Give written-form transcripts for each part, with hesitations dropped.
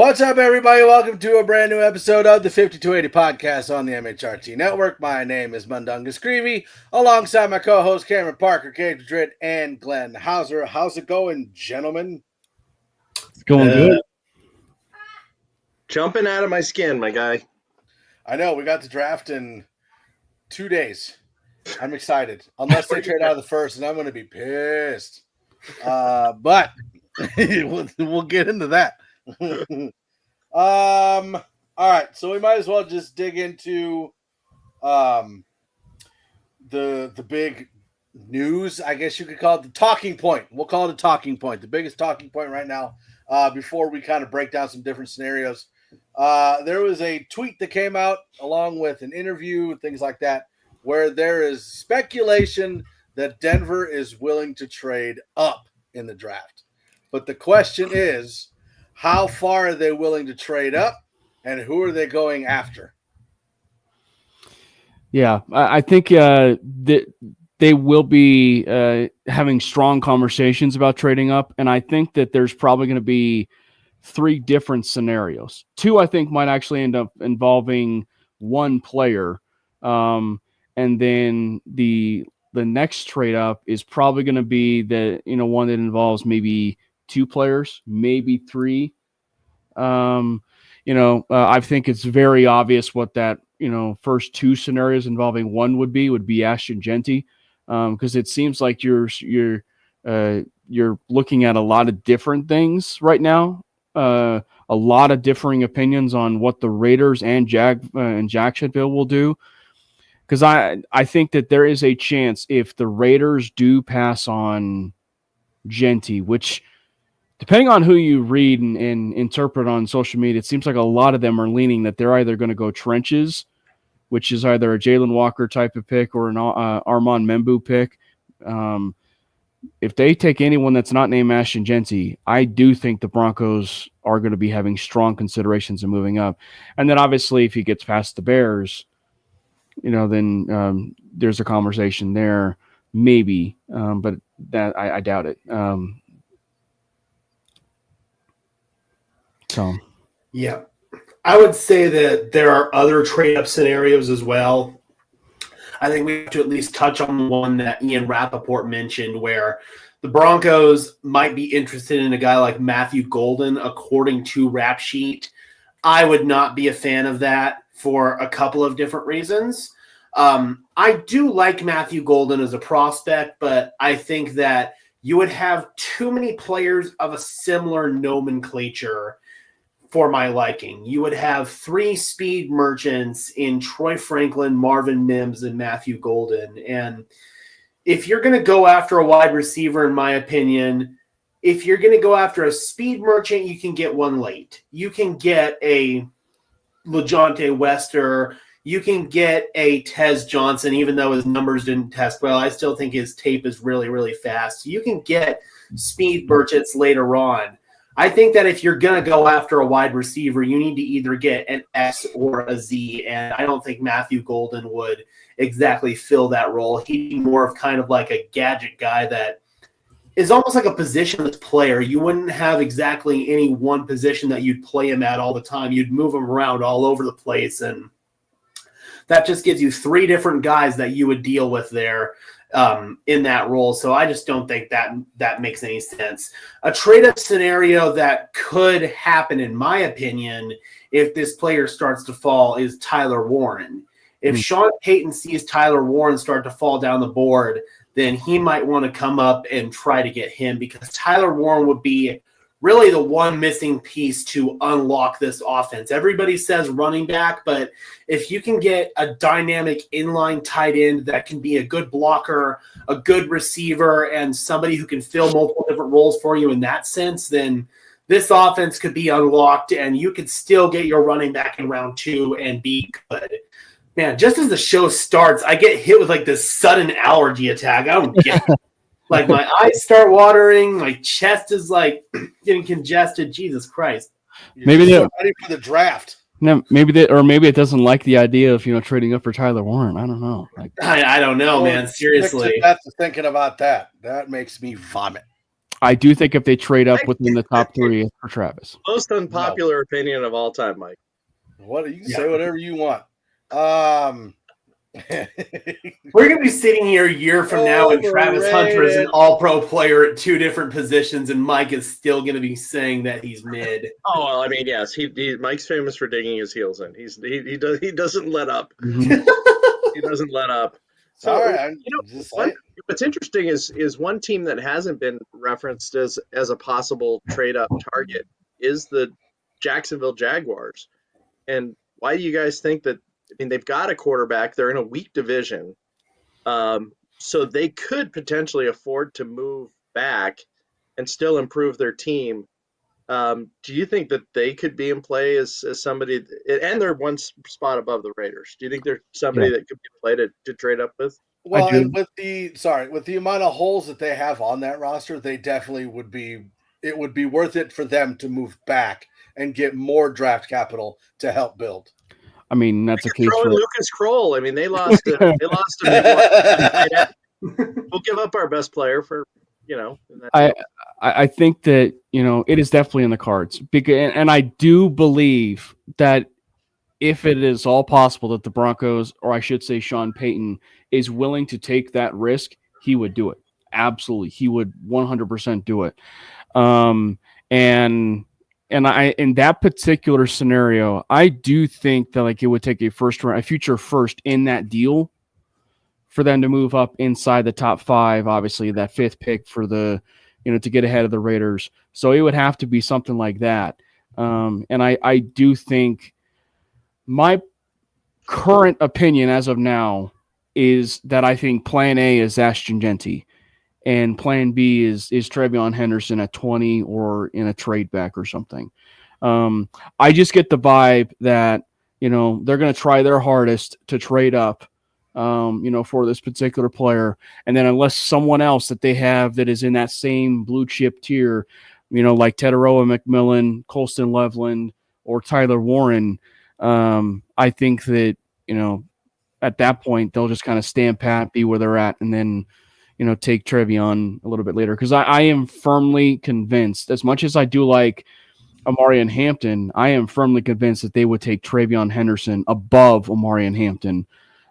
What's up, everybody? Welcome to a brand new episode of the 5280 podcast on the MHRT Network. My name is Mundungus Creevy, alongside my co-host Cameron Parker, Cage Madrid, and Glenn Hauser. How's it going, gentlemen? It's going good. Jumping out of my skin, my guy. I know, we got the draft in 2 days. I'm excited. Unless they trade out of the first, and I'm going to be pissed. But we'll get into that. All right, so we might as well just dig into the big news, I guess you could call it the talking point. We'll call it a talking point, the biggest talking point right now. Before we kind of break down some different scenarios, there was a tweet that came out along with an interview, things like that, where there is speculation that Denver is willing to trade up in the draft. But the question is, how far are they willing to trade up, and who are they going after? Yeah, I think that they will be having strong conversations about trading up, and I think that there's probably going to be 3 different scenarios. 2, I think, might actually end up involving one player, and then the next trade up is probably going to be one that involves maybe 2 players, maybe 3. I think it's very obvious what that, first 2 scenarios involving one would be Ashton Jeanty, because it seems like you're looking at a lot of different things right now, a lot of differing opinions on what the Raiders and Jacksonville will do. Because I think that there is a chance if the Raiders do pass on Jeanty, which, depending on who you read and interpret on social media, it seems like a lot of them are leaning that they're either going to go trenches, which is either a Jalen Walker type of pick or an Armand Membu pick. If they take anyone that's not named Ashton Jeanty, I do think the Broncos are going to be having strong considerations of moving up. And then obviously if he gets past the Bears, then there's a conversation there, maybe, but that I doubt it. Yeah, I would say that there are other trade-up scenarios as well. I think we have to at least touch on the one that Ian Rappaport mentioned, where the Broncos might be interested in a guy like Matthew Golden, according to Rap Sheet. I would not be a fan of that for a couple of different reasons. I do like Matthew Golden as a prospect, but I think that you would have too many players of a similar nomenclature for my liking. You would have 3 speed merchants in Troy Franklin, Marvin Mims, and Matthew Golden. And if you're going to go after a wide receiver, in my opinion, if you're going to go after a speed merchant, you can get one late. You can get a LeJohntay Wester. You can get a Tez Johnson, even though his numbers didn't test well. I still think his tape is really, really fast. You can get speed merchants later on. I think that if you're going to go after a wide receiver, you need to either get an S or a Z, and I don't think Matthew Golden would exactly fill that role. He'd be more of kind of like a gadget guy that is almost like a positionless player. You wouldn't have exactly any one position that you'd play him at all the time. You'd move him around all over the place, and that just gives you 3 different guys that you would deal with there in that role. So I just don't think that makes any sense. A trade-up scenario that could happen, in my opinion, if this player starts to fall, is Tyler Warren. If Sean Payton sees Tyler Warren start to fall down the board, then he might want to come up and try to get him, because Tyler Warren would be really the one missing piece to unlock this offense. Everybody says running back, but if you can get a dynamic inline tight end that can be a good blocker, a good receiver, and somebody who can fill multiple different roles for you in that sense, then this offense could be unlocked and you could still get your running back in round 2 and be good. Man, just as the show starts, I get hit with like this sudden allergy attack. I don't get it. Like my eyes start watering, my chest is like getting congested. Jesus Christ! Maybe they're ready for the draft. No, maybe it doesn't like the idea of trading up for Tyler Warren. I don't know. I don't know, man. Seriously, that's thinking about that. That makes me vomit. I do think if they trade up within the top 3 for Travis. Most unpopular opinion of all time, Mike. What you can say whatever you want. We're going to be sitting here a year from now, and Travis Hunter is an all-pro player at 2 different positions, and Mike is still going to be saying that he's mid. Oh well, I mean, yes, Mike's famous for digging his heels in. He doesn't let up. Mhm. He doesn't let up. So all right, what's interesting is one team that hasn't been referenced as a possible trade up target is the Jacksonville Jaguars. And why do you guys think that? I mean, they've got a quarterback. They're in a weak division. So they could potentially afford to move back and still improve their team. Do you think that they could be in play as somebody, and they're one spot above the Raiders? Do you think they're somebody that could be in play to trade up with? Well, and with the amount of holes that they have on that roster, they definitely would be. It would be worth it for them to move back and get more draft capital to help build. I mean, that's a case for Lucas Kroll. I mean, they lost. They lost him. We'll give up our best player for I think that it is definitely in the cards because, and I do believe that if it is all possible that the Broncos, or I should say Sean Payton, is willing to take that risk, he would do it. Absolutely, he would 100% do it. And I, in that particular scenario, I do think that it would take a future first in that deal for them to move up inside the top 5, obviously that 5th pick for the, to get ahead of the Raiders. So it would have to be something like that. And I do think my current opinion as of now is that I think plan A is Jeanty. And plan B is Trevion Henderson at 20 or in a trade back or something. I just get the vibe that, they're going to try their hardest to trade up, for this particular player. And then unless someone else that they have that is in that same blue chip tier, like Teteroa McMillan, Colston Loveland, or Tyler Warren, I think that, at that point, they'll just kind of stand pat, be where they're at, and then take Trevion a little bit later. Because I am firmly convinced, as much as I do like Omarion Hampton, I am firmly convinced that they would take Trevion Henderson above Omarion Hampton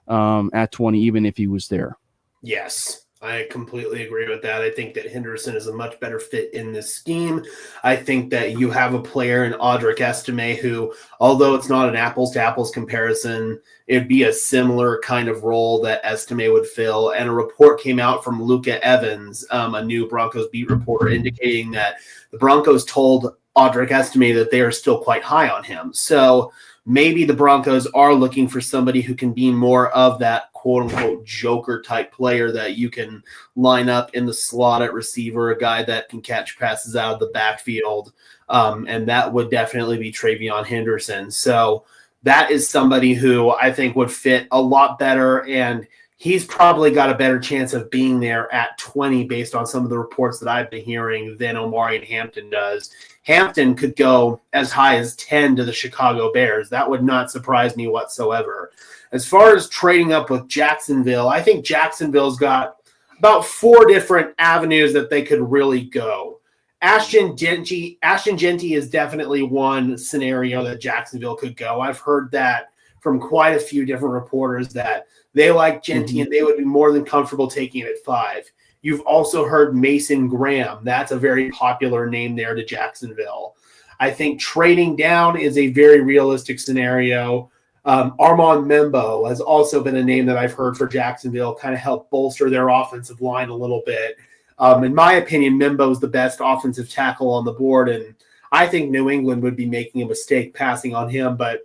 at 20, even if he was there. Yes, I completely agree with that. I think that Henderson is a much better fit in this scheme. I think that you have a player in Audric Estime who, although it's not an apples-to-apples comparison, it'd be a similar kind of role that Estime would fill. And a report came out from Luca Evans, a new Broncos beat reporter, indicating that the Broncos told Audric Estime that they are still quite high on him. So maybe the Broncos are looking for somebody who can be more of that quote-unquote joker type player that you can line up in the slot at receiver, a guy that can catch passes out of the backfield, and that would definitely be Trevion Henderson. So that is somebody who I think would fit a lot better, and he's probably got a better chance of being there at 20 based on some of the reports that I've been hearing than Omarion Hampton does. Hampton could go as high as 10 to the Chicago Bears. That would not surprise me whatsoever. As far as trading up with Jacksonville, I think Jacksonville's got about 4 different avenues that they could really go. Ashton Jeanty is definitely one scenario that Jacksonville could go. I've heard that from quite a few different reporters that they like Jeanty and they would be more than comfortable taking it at 5. You've also heard Mason Graham. That's a very popular name there to Jacksonville. I think trading down is a very realistic scenario. Armand Membo has also been a name that I've heard for Jacksonville, kind of help bolster their offensive line a little bit. In my opinion, Membo is the best offensive tackle on the board, and I think New England would be making a mistake passing on him. But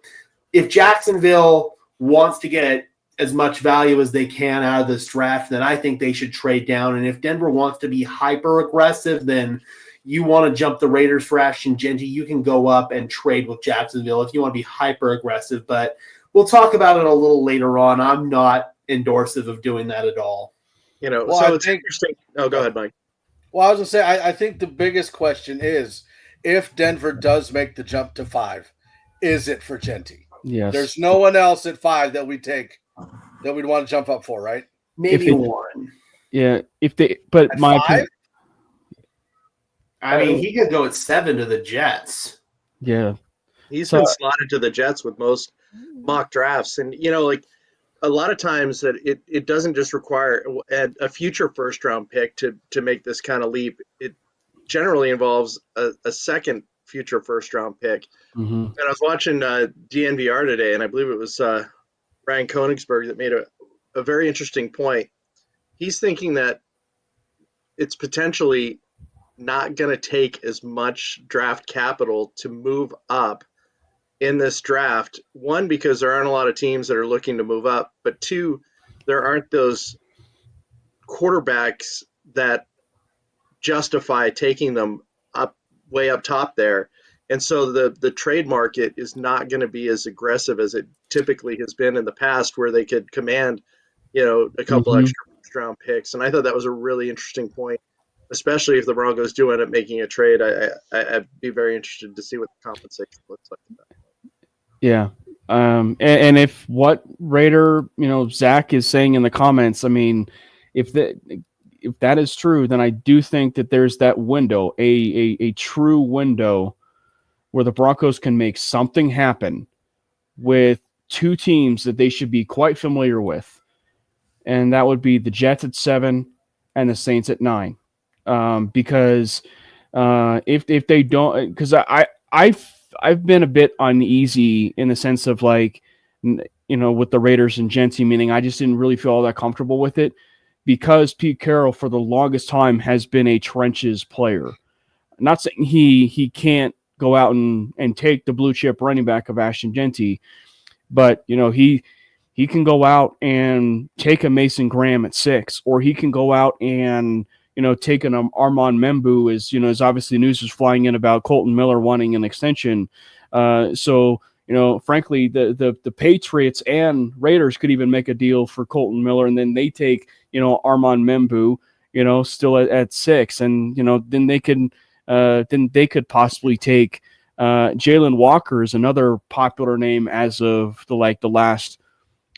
if Jacksonville wants to get as much value as they can out of this draft, then I think they should trade down. And if Denver wants to be hyper aggressive, then you want to jump the Raiders for Ashton Jeanty, you can go up and trade with Jacksonville if you want to be hyper aggressive. But we'll talk about it a little later on. I'm not endorsive of doing that at all. It's interesting. Oh, go ahead, Mike. Well, I was going to say, I think the biggest question is, if Denver does make the jump to 5, is it for Jeanty? Yes. There's no one else at 5 that we'd want to jump up for, right? Maybe Warren. Yeah. But At 5? my opinion, 5? I mean, he could go at 7 to the Jets. Yeah. He's been slotted to the Jets with most mock drafts. And, like a lot of times that it doesn't just require a future first round pick to make this kind of leap. It generally involves a second future first round pick. Mm-hmm. And I was watching DNVR today, and I believe it was Ryan Koenigsberg that made a very interesting point. He's thinking that it's potentially not going to take as much draft capital to move up in this draft. One, because there aren't a lot of teams that are looking to move up, but two, there aren't those quarterbacks that justify taking them up way up top there. And so the trade market is not going to be as aggressive as it typically has been in the past, where they could command, a couple extra first-round picks. And I thought that was a really interesting point, especially if the Broncos do end up making a trade. I'd be very interested to see what the compensation looks like. Yeah. And if what Raider, Zach is saying in the comments, I mean, if that is true, then I do think that there's that window, a true window where the Broncos can make something happen with two teams that they should be quite familiar with. And that would be the Jets at 7 and the Saints at 9. Because if they don't, because I've been a bit uneasy in the sense of with the Raiders and Jeanty, meaning I just didn't really feel all that comfortable with it, because Pete Carroll for the longest time has been a trenches player. I'm not saying he can't go out and take the blue chip running back of Ashton Jeanty, but he can go out and take a Mason Graham at 6, or he can go out and take an Armand Membu, as obviously news is flying in about Colton Miller wanting an extension. So frankly, the Patriots and Raiders could even make a deal for Colton Miller, and then they take Armand Membu, still at 6, and then they could possibly take Jalen Walker, is another popular name as of the last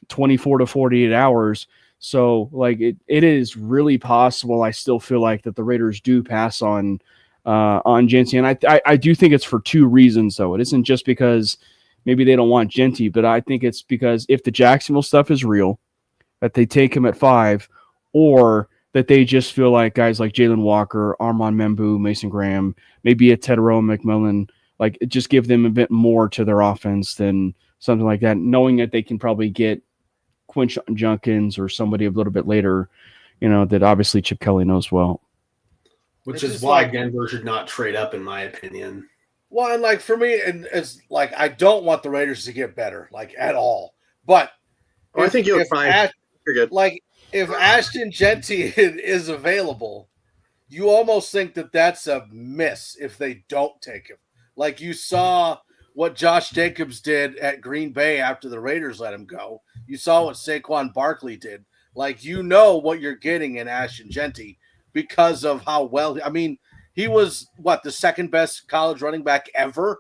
24 to 48 hours. So it is really possible. I still feel like that the Raiders do pass on Jeanty, and I do think it's for two reasons though. It isn't just because maybe they don't want Jeanty, but I think it's because if the Jacksonville stuff is real, that they take him at 5, or that they just feel like guys like Jalen Walker, Armand Membu, Mason Graham, maybe a Tedero McMillan, just give them a bit more to their offense than something like that, knowing that they can probably get Quinshon Junkins or somebody a little bit later, that obviously Chip Kelly knows well. Which is why Denver should not trade up, in my opinion. Well, and for me, and it's I don't want the Raiders to get better, at all. But I think you'll find you're good. If Ashton Jeanty is available, you almost think that that's a miss if they don't take him. You saw what Josh Jacobs did at Green Bay after the Raiders let him go. You saw what Saquon Barkley did. What you're getting in Ashton Jeanty because of how well. I mean, he was the second best college running back ever,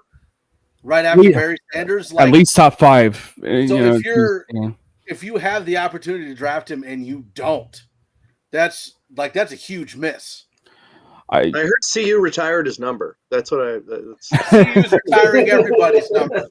right after Barry Sanders. At least top 5. So if you have the opportunity to draft him and you don't, that's a huge miss. I heard CU retired his number. That's what CU's retiring everybody's number.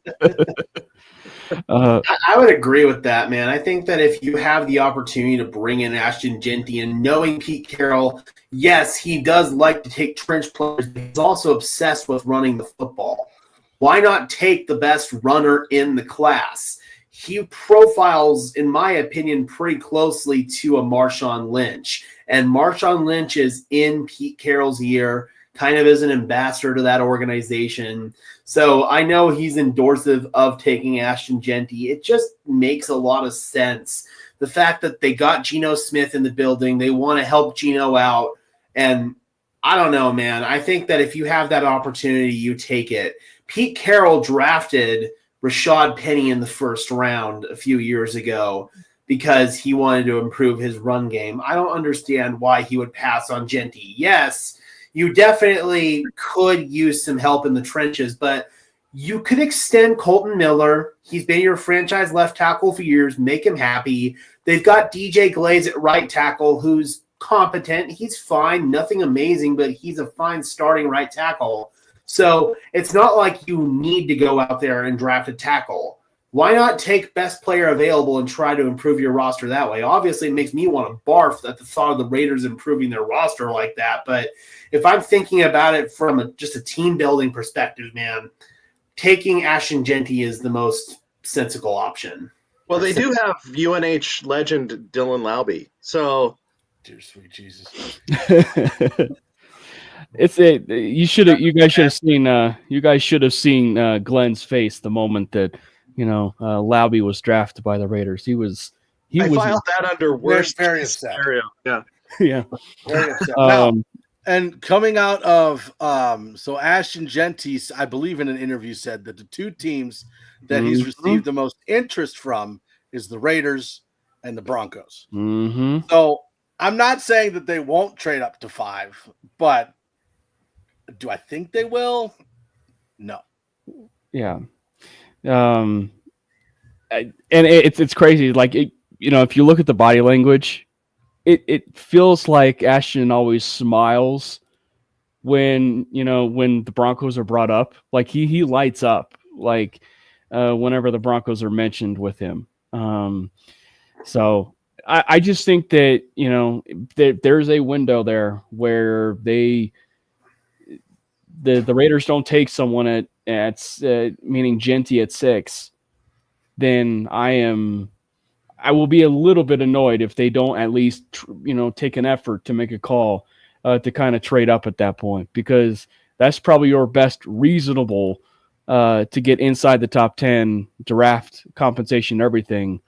I would agree with that, man. I think that if you have the opportunity to bring in Ashton Jeanty, and knowing Pete Carroll, yes, he does like to take trench players, but he's also obsessed with running the football. Why not take the best runner in the class? He profiles, in my opinion, pretty closely to a Marshawn Lynch. And Marshawn Lynch is in Pete Carroll's ear, kind of as an ambassador to that organization. So I know he's endorsive of taking Ashton Jeanty. It just makes a lot of sense. The fact that they got Geno Smith in the building, they want to help Geno out. And I don't know, man. I think that if you have that opportunity, you take it. Pete Carroll drafted Rashad Penny in the first round a few years ago because he wanted to improve his run game. I don't understand why he would pass on Jeanty. Yes, you definitely could use some help in the trenches, but you could extend Colton Miller. He's been your franchise left tackle for years. Make him happy. They've got DJ Glaze at right tackle, who's competent. He's fine. Nothing amazing, but he's a fine starting right tackle. So it's not like you need to go out there and draft a tackle. Why not take best player available and try to improve your roster that way? Obviously, it makes me want to barf at the thought of the Raiders improving their roster like that. But if I'm thinking about it from just a team building perspective, man, taking Ashton Jeanty is the most sensible option. Well, they do have UNH legend Dylan Laube. So, dear sweet Jesus. You guys should have seen Glenn's face the moment that Laube was drafted by the Raiders. He was filed that under worst very case upset. scenario. Yeah. Yeah. Very upset. Now, and coming out of so Ashton Jeanty, I believe in an interview, said that the two teams that he's received the most interest from is the Raiders and the Broncos. Mm-hmm. So I'm not saying that they won't trade up to 5, but do I think they will? No. Yeah. And it's crazy. Like, if you look at the body language, it feels like Ashton always smiles when the Broncos are brought up. Like he lights up like whenever the Broncos are mentioned with him. So I just think that there's a window there where the Raiders don't take someone at meaning Jeanty at 6, then I will be a little bit annoyed if they don't at least take an effort to make a call to kind of trade up at that point, because that's probably your best reasonable to get inside the top 10 draft compensation, everything,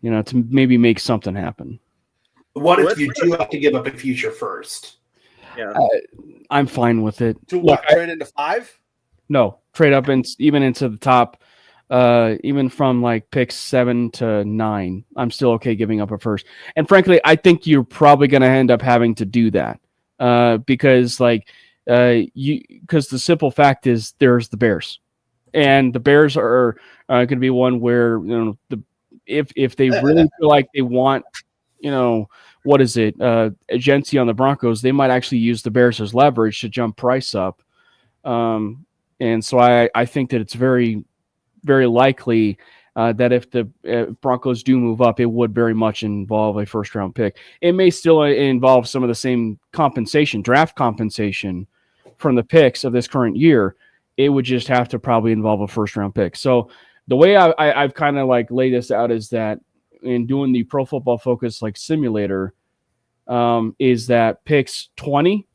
to maybe make something happen. What if you do have to give up a future first? Yeah. I'm fine with it. To what? Trade into 5? No, trade up even into the top, even from like picks 7 to 9. I'm still okay giving up a first. And frankly, I think you're probably going to end up having to do that because because the simple fact is there's the Bears, and the Bears are going to be one where if they really feel like they want what is it, agency on the Broncos, they might actually use the Bears as leverage to jump price up. And so I think that it's very, very likely that if the Broncos do move up, it would very much involve a first-round pick. It may still involve some of the same compensation, draft compensation from the picks of this current year. It would just have to probably involve a first-round pick. So the way I've kind of like laid this out is that in doing the Pro Football Focus like simulator, is that picks 20,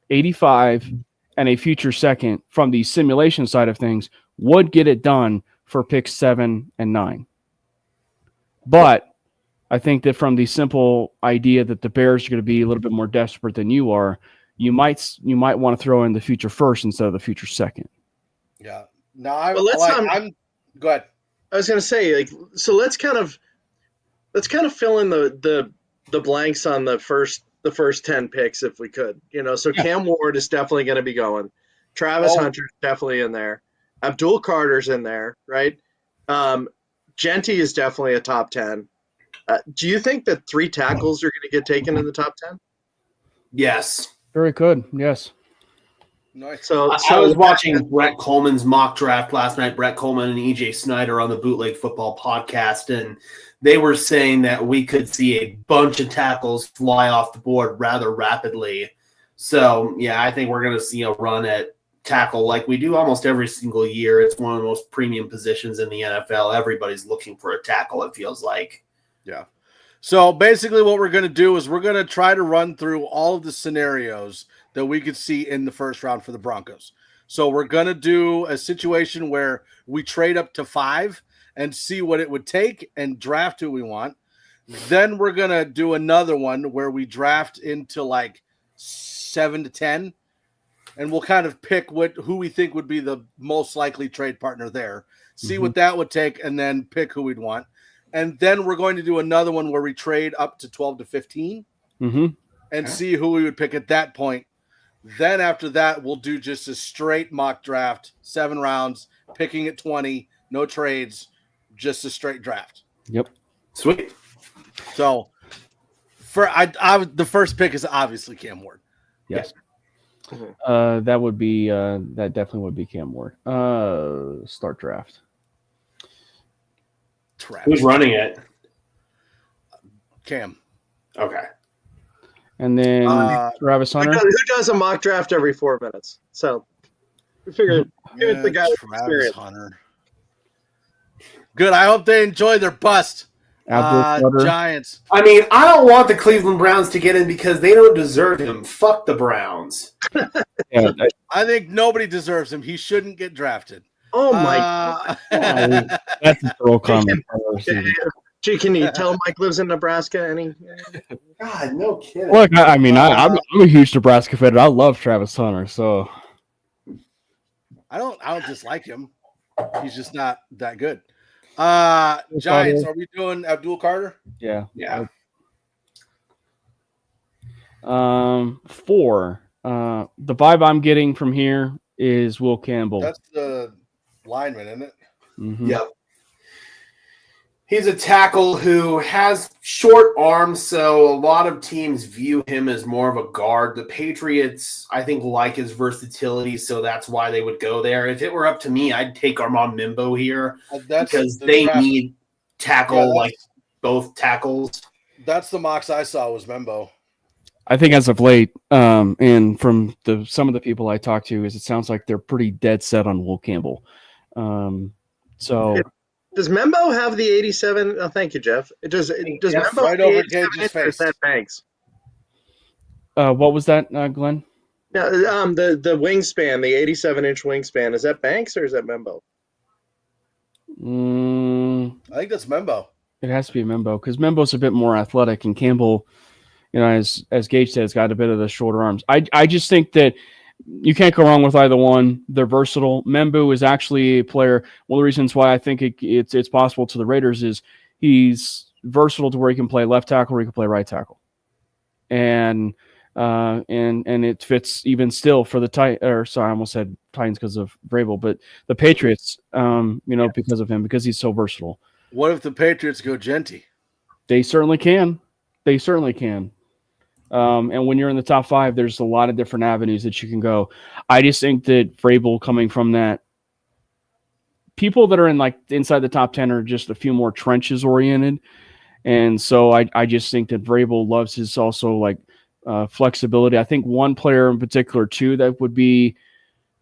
85, and a future second from the simulation side of things would get it done for picks 7 and 9. But I think that from the simple idea that the Bears are going to be a little bit more desperate than you are, you might want to throw in the future first instead of the future second. Yeah. No, I'm go ahead. I was going to say, so let's kind of fill in the blanks on the first 10 picks if we could. So yeah. Cam Ward is definitely going to be going. Travis Hunter's definitely in there. Abdul Carter's in there, right? Jeanty is definitely a top 10. Do you think that 3 tackles are going to get taken in the top 10? Yes. Very good. Yes. Nice. So I was watching Brett Coleman's mock draft last night. Brett Coleman and EJ Snyder on the Bootleg Football podcast, and they were saying that we could see a bunch of tackles fly off the board rather rapidly. So, yeah, I think we're going to see a run at tackle like we do almost every single year. It's one of the most premium positions in the NFL. Everybody's looking for a tackle, it feels like. Yeah. So basically what we're going to do is we're going to try to run through all of the scenarios that we could see in the first round for the Broncos. So we're going to do a situation where we trade up to 5 and see what it would take and draft who we want. Then we're going to do another one where we draft into like 7 to 10, and we'll kind of pick who we think would be the most likely trade partner there, see what that would take, and then pick who we'd want. And then we're going to do another one where we trade up to 12 to 15 and see who we would pick at that point. Then after that, we'll do just a straight mock draft, 7 rounds, picking at 20, no trades, just a straight draft. Yep. Sweet. So the first pick is obviously Cam Ward. Yes. That would be that definitely would be Cam Ward. Start draft. Who's running it? Cam. Okay. And then Travis Hunter. Who does a mock draft every 4 minutes? So we figured it's the guy with Travis experience. Hunter. Good. I hope they enjoy their bust. Giants. I mean, I don't want the Cleveland Browns to get in because they don't deserve him. Fuck the Browns. Yeah, I think nobody deserves him. He shouldn't get drafted. Oh my God. that's a throw comment. Gee, can you tell Mike lives in Nebraska? God, no kidding. Look, I mean, I'm a huge Nebraska fan. I love Travis Hunter, so I don't dislike him. He's just not that good. Giants, are we doing Abdul Carter? yeah. 4. The vibe I'm getting from here is Will Campbell. That's the lineman, isn't it? Mm-hmm. Yep. He's a tackle who has short arms, so a lot of teams view him as more of a guard. The Patriots, I think, like his versatility, so that's why they would go there. If it were up to me, I'd take Armand Mimbo here because they need tackle like both tackles. That's the mocks I saw was Membo. I think as of late, and from some of the people I talked to, it sounds like they're pretty dead set on Will Campbell. Does Membo have the 87? Oh, thank you, Jeff. Does Membo right have over the 87 Gage's or is face. that Banks? What was that, Glenn? No, the wingspan, the 87-inch wingspan, is that Banks or is that Membo? I think that's Membo. It has to be Membo because Membo's a bit more athletic, and Campbell, as Gage said, has got a bit of the shorter arms. I just think that you can't go wrong with either one. They're versatile. Membo is actually a player. One of the reasons why I think it's possible to the Raiders is he's versatile to where he can play left tackle or he can play right tackle, and it fits even still for the I almost said Titans because of Vrabel, but the Patriots, because of him, because he's so versatile. What if the Patriots go Jeanty? They certainly can. And when you're in the top 5, there's a lot of different avenues that you can go. I just think that Vrabel coming from that, people that are in like inside the top 10 are just a few more trenches oriented. And so I just think that Vrabel loves his also like flexibility. I think one player in particular too that would be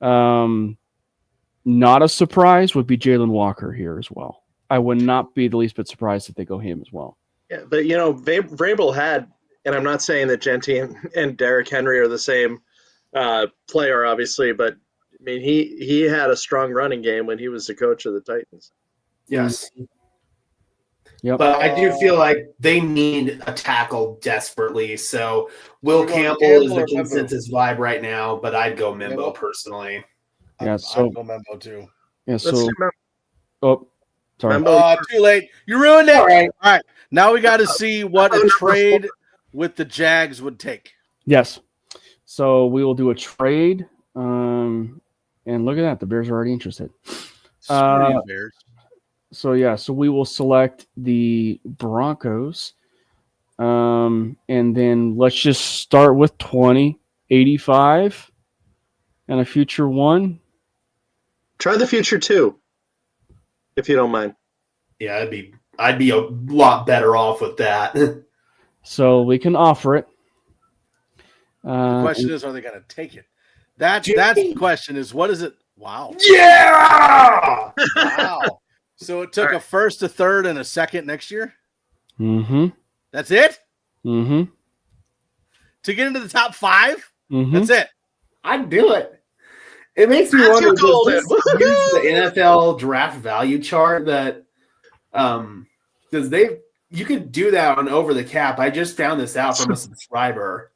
not a surprise would be Jalen Walker here as well. I would not be the least bit surprised if they go him as well. Yeah, but Vrabel had, and I'm not saying that Jeanty and Derrick Henry are the same player, obviously, but I mean he had a strong running game when he was the coach of the Titans. Yes. Yep. But I do feel like they need a tackle desperately. So Will Campbell is the consensus vibe right now, but I'd go Mimbo personally. Yeah, I'd go Membo too. Yeah, Let's so do Membo. oh, sorry. Membo. Too late. You ruined it. All right. All right. Now we got to see what a trade with the Jags would take. Yes. So we will do a trade. And look at that. The Bears are already interested. Screw you, Bears. So we will select the Broncos. And then let's just start with 20, 85, and a future 1. Try the future 2, if you don't mind. Yeah, I'd be a lot better off with that. So we can offer it. The question is, are they going to take it? That's the question is, what is it? Wow. Yeah! Wow. So it took a first, a third, and a second next year? Mm-hmm. That's it? Mm-hmm. To get into the top 5? Mm-hmm. That's it. I'd do it. It makes me wonder, does this use the NFL draft value chart that because you could do that on Over the Cap. I just found this out from a subscriber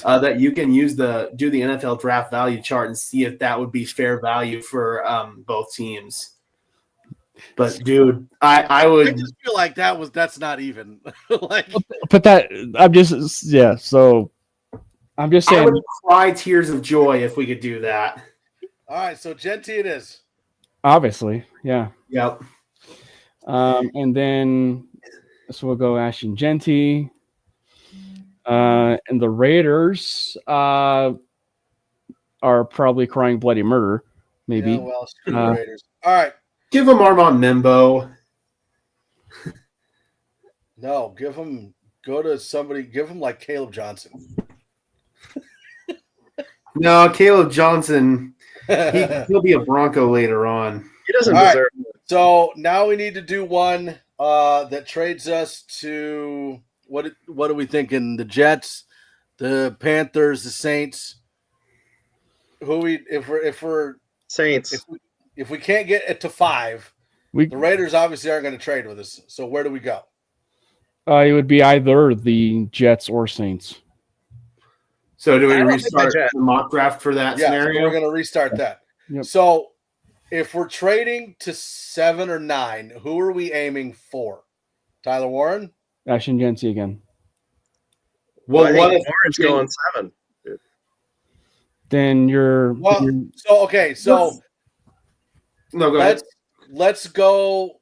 that you can do the NFL draft value chart and see if that would be fair value for both teams. But dude, I would. I just feel like that's not even like. But that So I'm just saying. I would cry tears of joy if we could do that. All right, so Jeanty it is. Obviously, yeah. Yep. And then so we'll go Ashton Jeanty. And the Raiders are probably crying bloody murder. Maybe. Yeah, well, screw the Raiders. All right. Give him Armand Membo. No, give him like Caleb Johnson. No, Caleb Johnson. He'll be a Bronco later on. He doesn't All right. deserve it. So now we need to do one that trades us to what are we thinking? The Jets, the Panthers, the Saints. If we're Saints. if we can't get it to 5, the Raiders obviously aren't going to trade with us. So where do we go? It would be either the Jets or Saints. So do we restart the mock draft for that scenario? We're going to restart that. Yep. So if we're trading to 7 or 9, who are we aiming for? Tyler Warren? Ashton Jeanty again. Well, what if Warren's going 7? Then you're So no, go ahead. Let's go.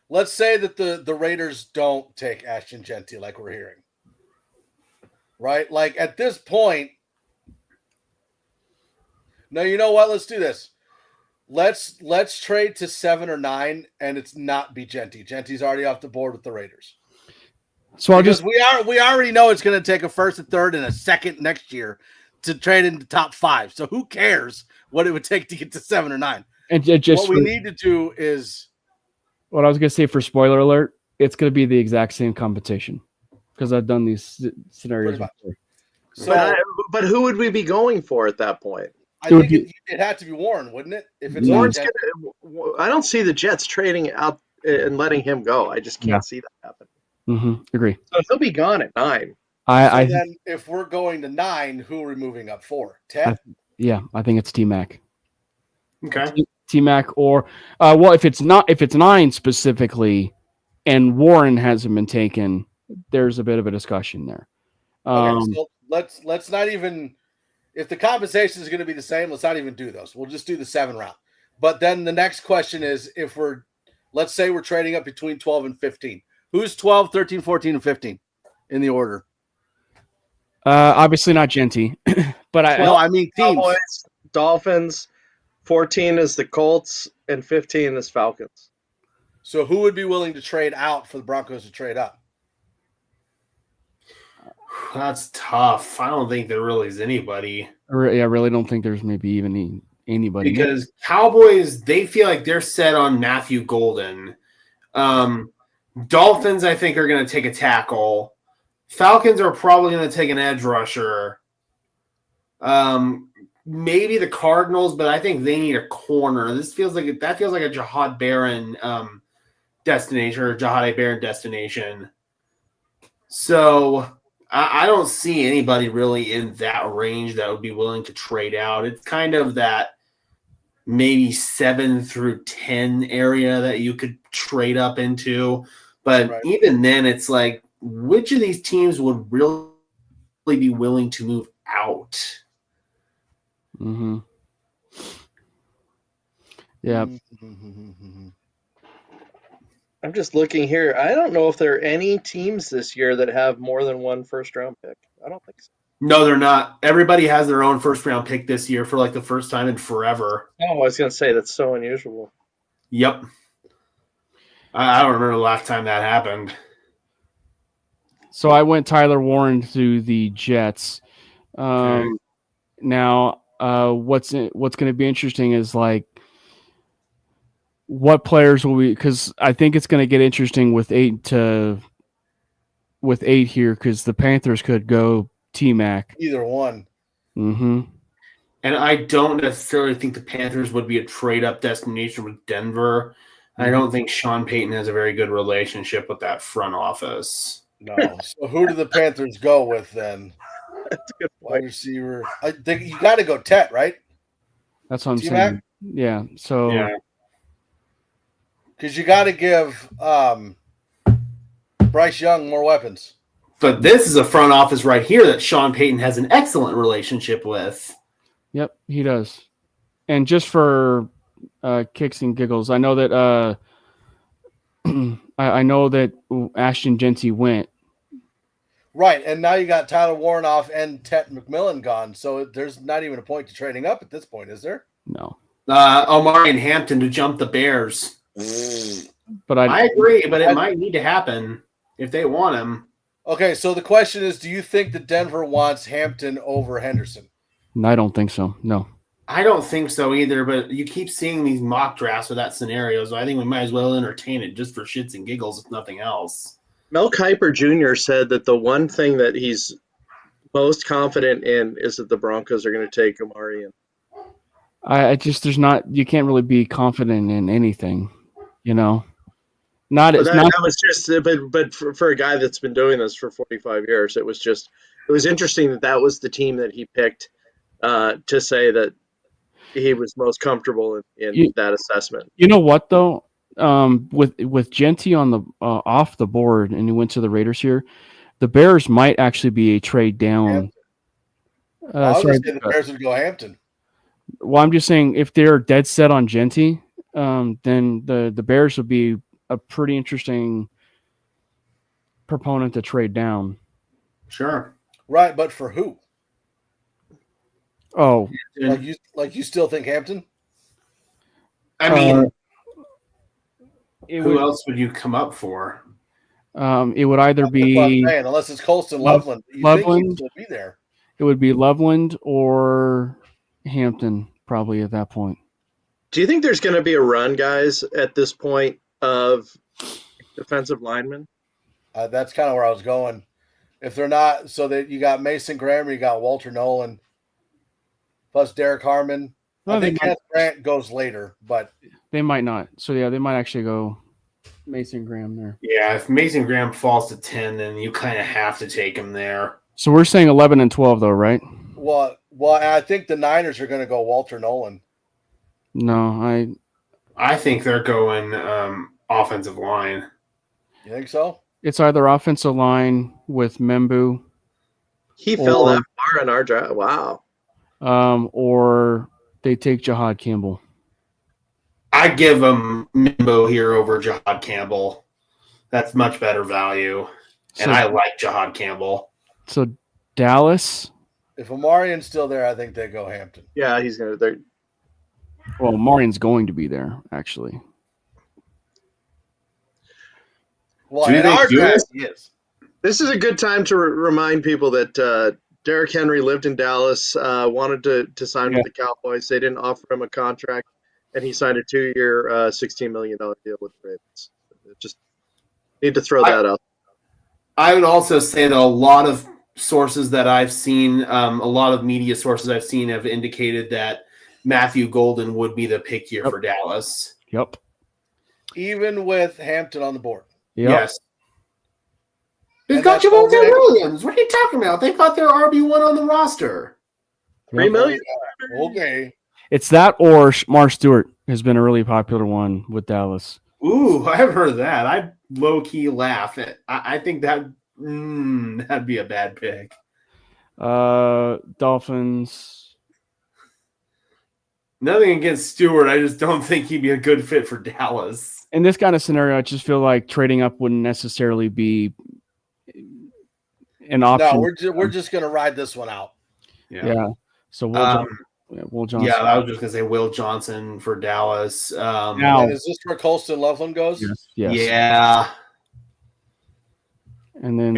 Let's say that the Raiders don't take Ashton Jeanty like we're hearing. Right? Like at this point. No, you know what? Let's do this. Let's trade to 7 or 9, and it's not be Jeanty. Genty's already off the board with the Raiders. So we already know it's going to take a first, a third, and a second next year to trade into top 5. So who cares what it would take to get to 7 or 9? And just what we need to do is what I was going to say for spoiler alert. It's going to be the exact same competition because I've done these scenarios before. So, but who would we be going for at that point? I think it had to be Warren, wouldn't it? If it's Warren's I don't see the Jets trading out and letting him go. I just can't see that happen. Mm-hmm. Agree. So he'll be gone at 9. Then if we're going to 9, who are we moving up for? 10? I think it's T-Mac. Okay. T-Mac or if it's 9 specifically, and Warren hasn't been taken, there's a bit of a discussion there. Okay, so let's not even. If the compensation is going to be the same, let's not even do those. We'll just do the 7 round. But then the next question is let's say we're trading up between 12 and 15. Who's 12, 13, 14, and 15 in the order? Obviously not Jeanty, but I mean teams. Cowboys, Dolphins, 14 is the Colts, and 15 is Falcons. So who would be willing to trade out for the Broncos to trade up? That's tough. I don't think there really is anybody. I really don't think there's maybe even anybody. Because Cowboys, they feel like they're set on Matthew Golden. Dolphins, I think, are going to take a tackle. Falcons are probably going to take an edge rusher. Maybe the Cardinals, but I think they need a corner. That feels like a Jahad Barron destination or Jahad Barron destination. So I don't see anybody really in that range that would be willing to trade out. It's kind of that maybe 7 through 10 area that you could trade up into. But even then, it's like, which of these teams would really be willing to move out? Mm-hmm. Yeah. I'm just looking here. I don't know if there are any teams this year that have more than one first-round pick. I don't think so. No, they're not. Everybody has their own first-round pick this year for like the first time in forever. Oh, I was going to say that's so unusual. Yep. I don't remember the last time that happened. So I went Tyler Warren to the Jets. Okay. Now, what's going to be interesting is like what players will we? Because I think it's going to get interesting with 8 here because the Panthers could go T-Mac. Either one. Mm-hmm. And I don't necessarily think the Panthers would be a trade-up destination with Denver. I don't think Sean Payton has a very good relationship with that front office. No. So who do the Panthers go with then? That's a good Wide point. receiver. I think you got to go Tet, right? That's what I'm T-Mac? saying. Yeah. So because you got to give Bryce Young more weapons. But this is a front office right here that Sean Payton has an excellent relationship with. Yep, he does. And just for kicks and giggles, I know that I know that Ashton Jeanty went. Right, and now you got Tyler Warnoff and Tet McMillan gone, so there's not even a point to trading up at this point, is there? No. Omari and Hampton to jump the Bears. But I agree, but it might need to happen if they want him. Okay, so the question is, do you think that Denver wants Hampton over Henderson? I don't think so. No. I don't think so either, but you keep seeing these mock drafts with that scenario, so I think we might as well entertain it just for shits and giggles, if nothing else. Mel Kiper Jr. said that the one thing that he's most confident in is that the Broncos are going to take Omari in. You can't really be confident in anything, you know. But for a guy that's been doing this for 45 years, it was interesting that was the team that he picked to say that he was most comfortable in that assessment. You know what though? With Jeanty on the off the board and he went to the Raiders here, the Bears might actually be a trade down. I was going to say the Bears would go Hampton. Well, I'm just saying if they're dead set on Jeanty, then the Bears would be a pretty interesting proponent to trade down. Sure. Right, but for who? Oh, like you still think Hampton? I mean, who else would you come up for? It would either be unless it's Colston Loveland. Loveland would be there. It would be Loveland or Hampton, probably at that point. Do you think there's going to be a run, guys, at this point of defensive linemen? That's kind of where I was going. If they're not, so that you got Mason Graham, you got Walter Nolan, plus Derek Harmon. I think Kenneth Grant goes later, but they might not. So yeah, they might actually go Mason Graham there. Yeah, if Mason Graham falls to 10, then you kind of have to take him there. So we're saying 11 and 12, though, right? Well, I think the Niners are going to go Walter Nolan. No, I think they're going offensive line. You think so? It's either offensive line with Membu. He fell that far in our draft. Wow. Or they take Jahad Campbell. I give them Mimbo here over Jahad Campbell. That's much better value. And I like Jahad Campbell. So Dallas. If Omarian's still there, I think they go Hampton. Yeah, he's going to. Well, Omarian's going to be there, actually. Well, in our draft, he is. This is a good time to remind people that Derrick Henry lived in Dallas, wanted to sign with the Cowboys. They didn't offer him a contract, and he signed a 2-year, $16 million deal with the Ravens. Just need to throw that out. I would also say that a lot of sources that I've seen, a lot of media sources I've seen have indicated that Matthew Golden would be the pick here for Dallas. Yep. Even with Hampton on the board. Yep. Yes. They've got Javonte Williams. What are you talking about? They've got their RB1 on the roster. $3 million. Okay. It's that or Mar Stewart has been a really popular one with Dallas. Ooh, I haven't heard of that. I'd low-key laugh. I think that'd be a bad pick. Dolphins. Nothing against Stewart. I just don't think he'd be a good fit for Dallas. In this kind of scenario, I just feel like trading up wouldn't necessarily be an option. No, we're just going to ride this one out. Yeah. So Will Johnson. Yeah, I was just going to say Will Johnson for Dallas. Now, is this where Colston Loveland goes? Yes. Yeah. And then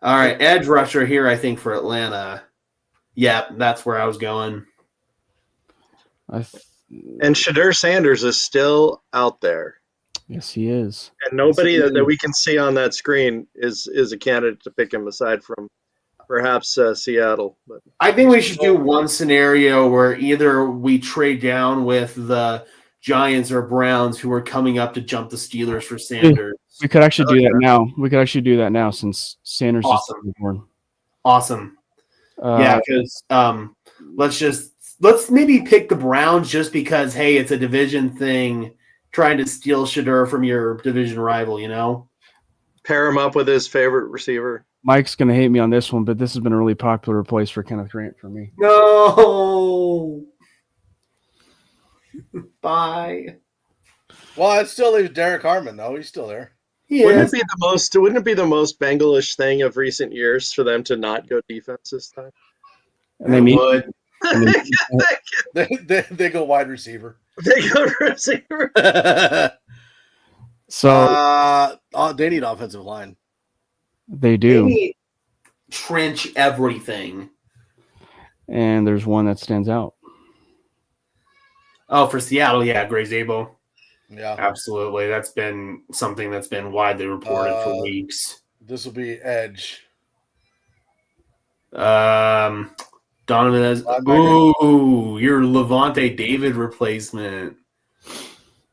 all right, edge rusher here, I think, for Atlanta. Yeah, that's where I was going. And Shadur Sanders is still out there. Yes, he is. And nobody that we can see on that screen is a candidate to pick him aside from perhaps Seattle. But I think we should do one scenario where either we trade down with the Giants or Browns who are coming up to jump the Steelers for Sanders. We could actually do that now. We could actually do that now since Sanders is born. Awesome. Yeah, because let's maybe pick the Browns just because, hey, it's a division thing, trying to steal Shadur from your division rival, you know? Pair him up with his favorite receiver. Mike's going to hate me on this one, but this has been a really popular place for Kenneth Grant for me. No. Bye. Well, it still leaves Derek Harmon, though. He's still there. Wouldn't it be the most? Wouldn't it be the most Bengalish thing of recent years for them to not go defense this time? And they would. They go wide receiver. They go receiver. So They need offensive line. they They do. need trench everything. And there's one that stands out. Oh, for Seattle, yeah, Gray Zabo. Yeah. Absolutely. That's been something that's been widely reported for weeks. This will be edge. Donovan has your Levante David replacement.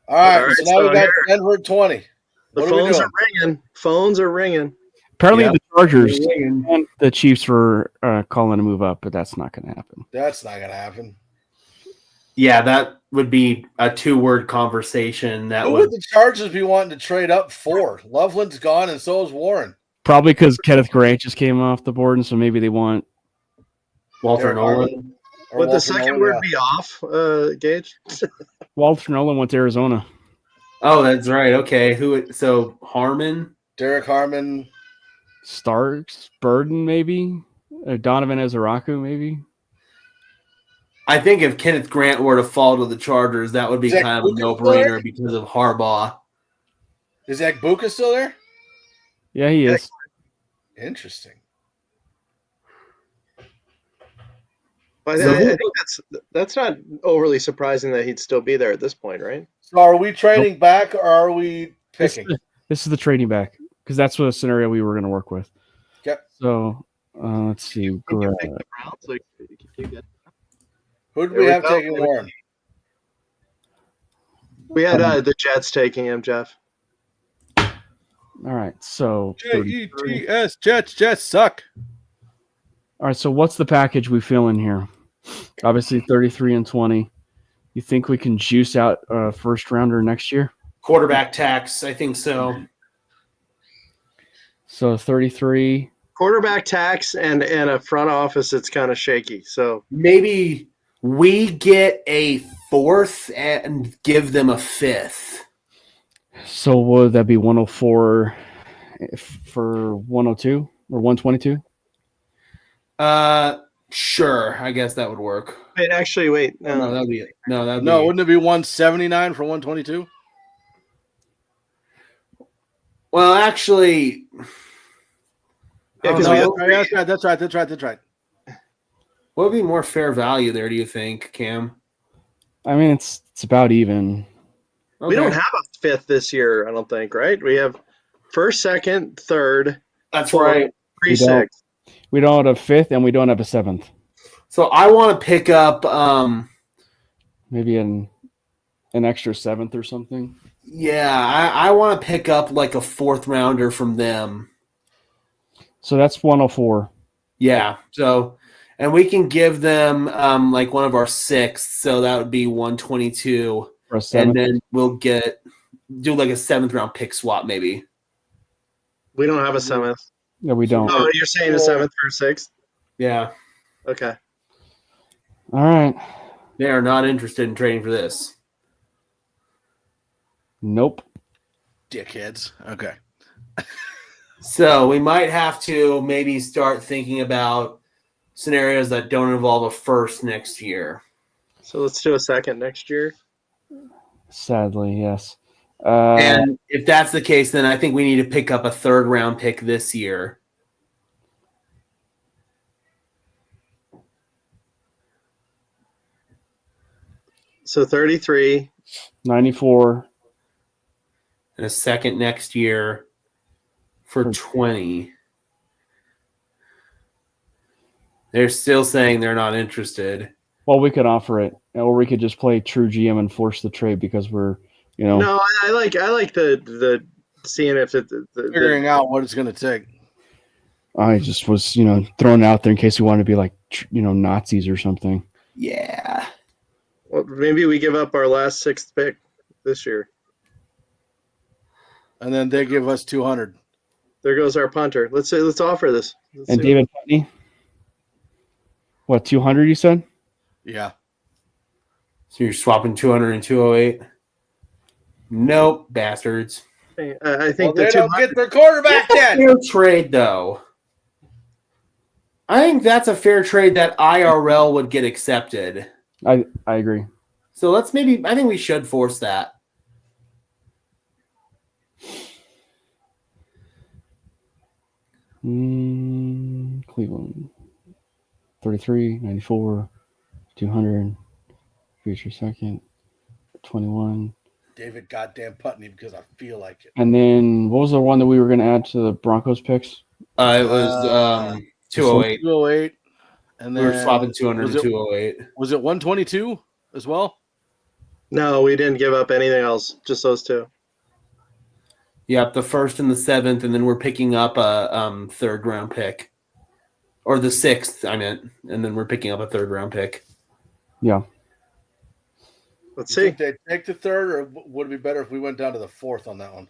All right, All right, so now so we got here- Denver at 20. The What are we phones doing? are ringing. Phones are ringing. Apparently Yeah. the Chargers and the Chiefs were calling to move up, but that's not going to happen. That's not going to happen. Yeah, that would be a 2-word conversation. That Who would would the Chargers be wanting to trade up for? Loveland's gone, and so is Warren. Probably because Kenneth Grant just came off the board, and so maybe they want. Walter Derek Nolan. Or Would the Walter second Nolan, word yeah. be off, Gage? Walter Nolan went to Arizona. Oh, that's right. Okay. So Harmon? Derek Harmon? Starks, Burden, maybe. Donovan Ezeraku, maybe. I think if Kenneth Grant were to fall to the Chargers, that would be Zach kind of a Buka no-brainer because of Harbaugh. Is Zach Buka still there? Yeah, he is. Interesting. But So I who- think that's not overly surprising that he'd still be there at this point, right? So are we trading back or are we picking? This is the trading back because that's what a scenario we were going to work with. Yep. So let's see. Can you pick the Browns? Like, can you get- Who did There we we have go. taking Warren? We had the Jets taking him, Jeff. All right. So 33. Jets. Jets suck. All right. So what's the package we fill in here? Obviously 33 and 20. You think we can juice out a first rounder next year? Quarterback tax, I think so. So 33. Quarterback tax and a front office that's kind of shaky. So Maybe we get a 4th and give them a 5th. So would that be 104 for 102 or 122? Sure. I guess that would work. wait, actually, wait. No, that'd be it. No, that'd No, be wouldn't it be 179 for 122? Well, actually, Yeah, 'cause I we don't have know. That's right. What would be more fair value there, do you think, Cam? I mean, it's about even. We don't have a 5th this year, I don't think, right? We have 1st, 2nd, 3rd, That's 4th, right. 3, We don't. 6. We don't have a fifth, and we don't have a seventh. So I want to pick up Maybe an extra seventh or something. I want to pick up like a 4th rounder from them. So that's 104. Yeah. So and we can give them like one of our 6th, so that would be 122. For a seventh. And then we'll do like a 7th round pick swap maybe. We don't have a 7th. No, we don't. Oh, you're saying a 7th for a 6th? Yeah. Okay. All right. They are not interested in trading for this. Nope. Dickheads. Okay. So we might have to maybe start thinking about scenarios that don't involve a 1st next year. So let's do a 2nd next year. Sadly, yes. And if that's the case, then I think we need to pick up a 3rd round pick this year. So 33. 94. And a 2nd next year for 20. They're still saying they're not interested. Well, we could offer it, or we could just play true GM and force the trade because we're, No, I like the seeing if the Figuring out what it's going to take. I just was, throwing it out there in case we wanted to be like, Nazis or something. Yeah. well, maybe we give up our last 6th pick this year. And then they give us 200. There goes our punter. Let's offer this. Let's And see. David Putney, what, 200 you said? Yeah. So you're swapping 200 and 208? Nope, bastards. I think they the don't get their quarterback That's a then. fair trade, though. I think that's a fair trade that IRL would get accepted. I agree. So I think we should force that. Cleveland. 33, 94, 200, future second, 21. David goddamn Putney, because I feel like it. And then what was the one that we were going to add to the Broncos picks? It was 208. 208. And We then were swapping 200 was to it, 208. was it 122 as well? No, we didn't give up anything else. Just those two. Yep, the 1st and the 7th, and then we're picking up a 3rd round pick. Or the 6th, I meant. And then we're picking up a 3rd round pick. Yeah. Let's You see. think they'd take the 3rd, or would it be better if we went down to the 4th on that one?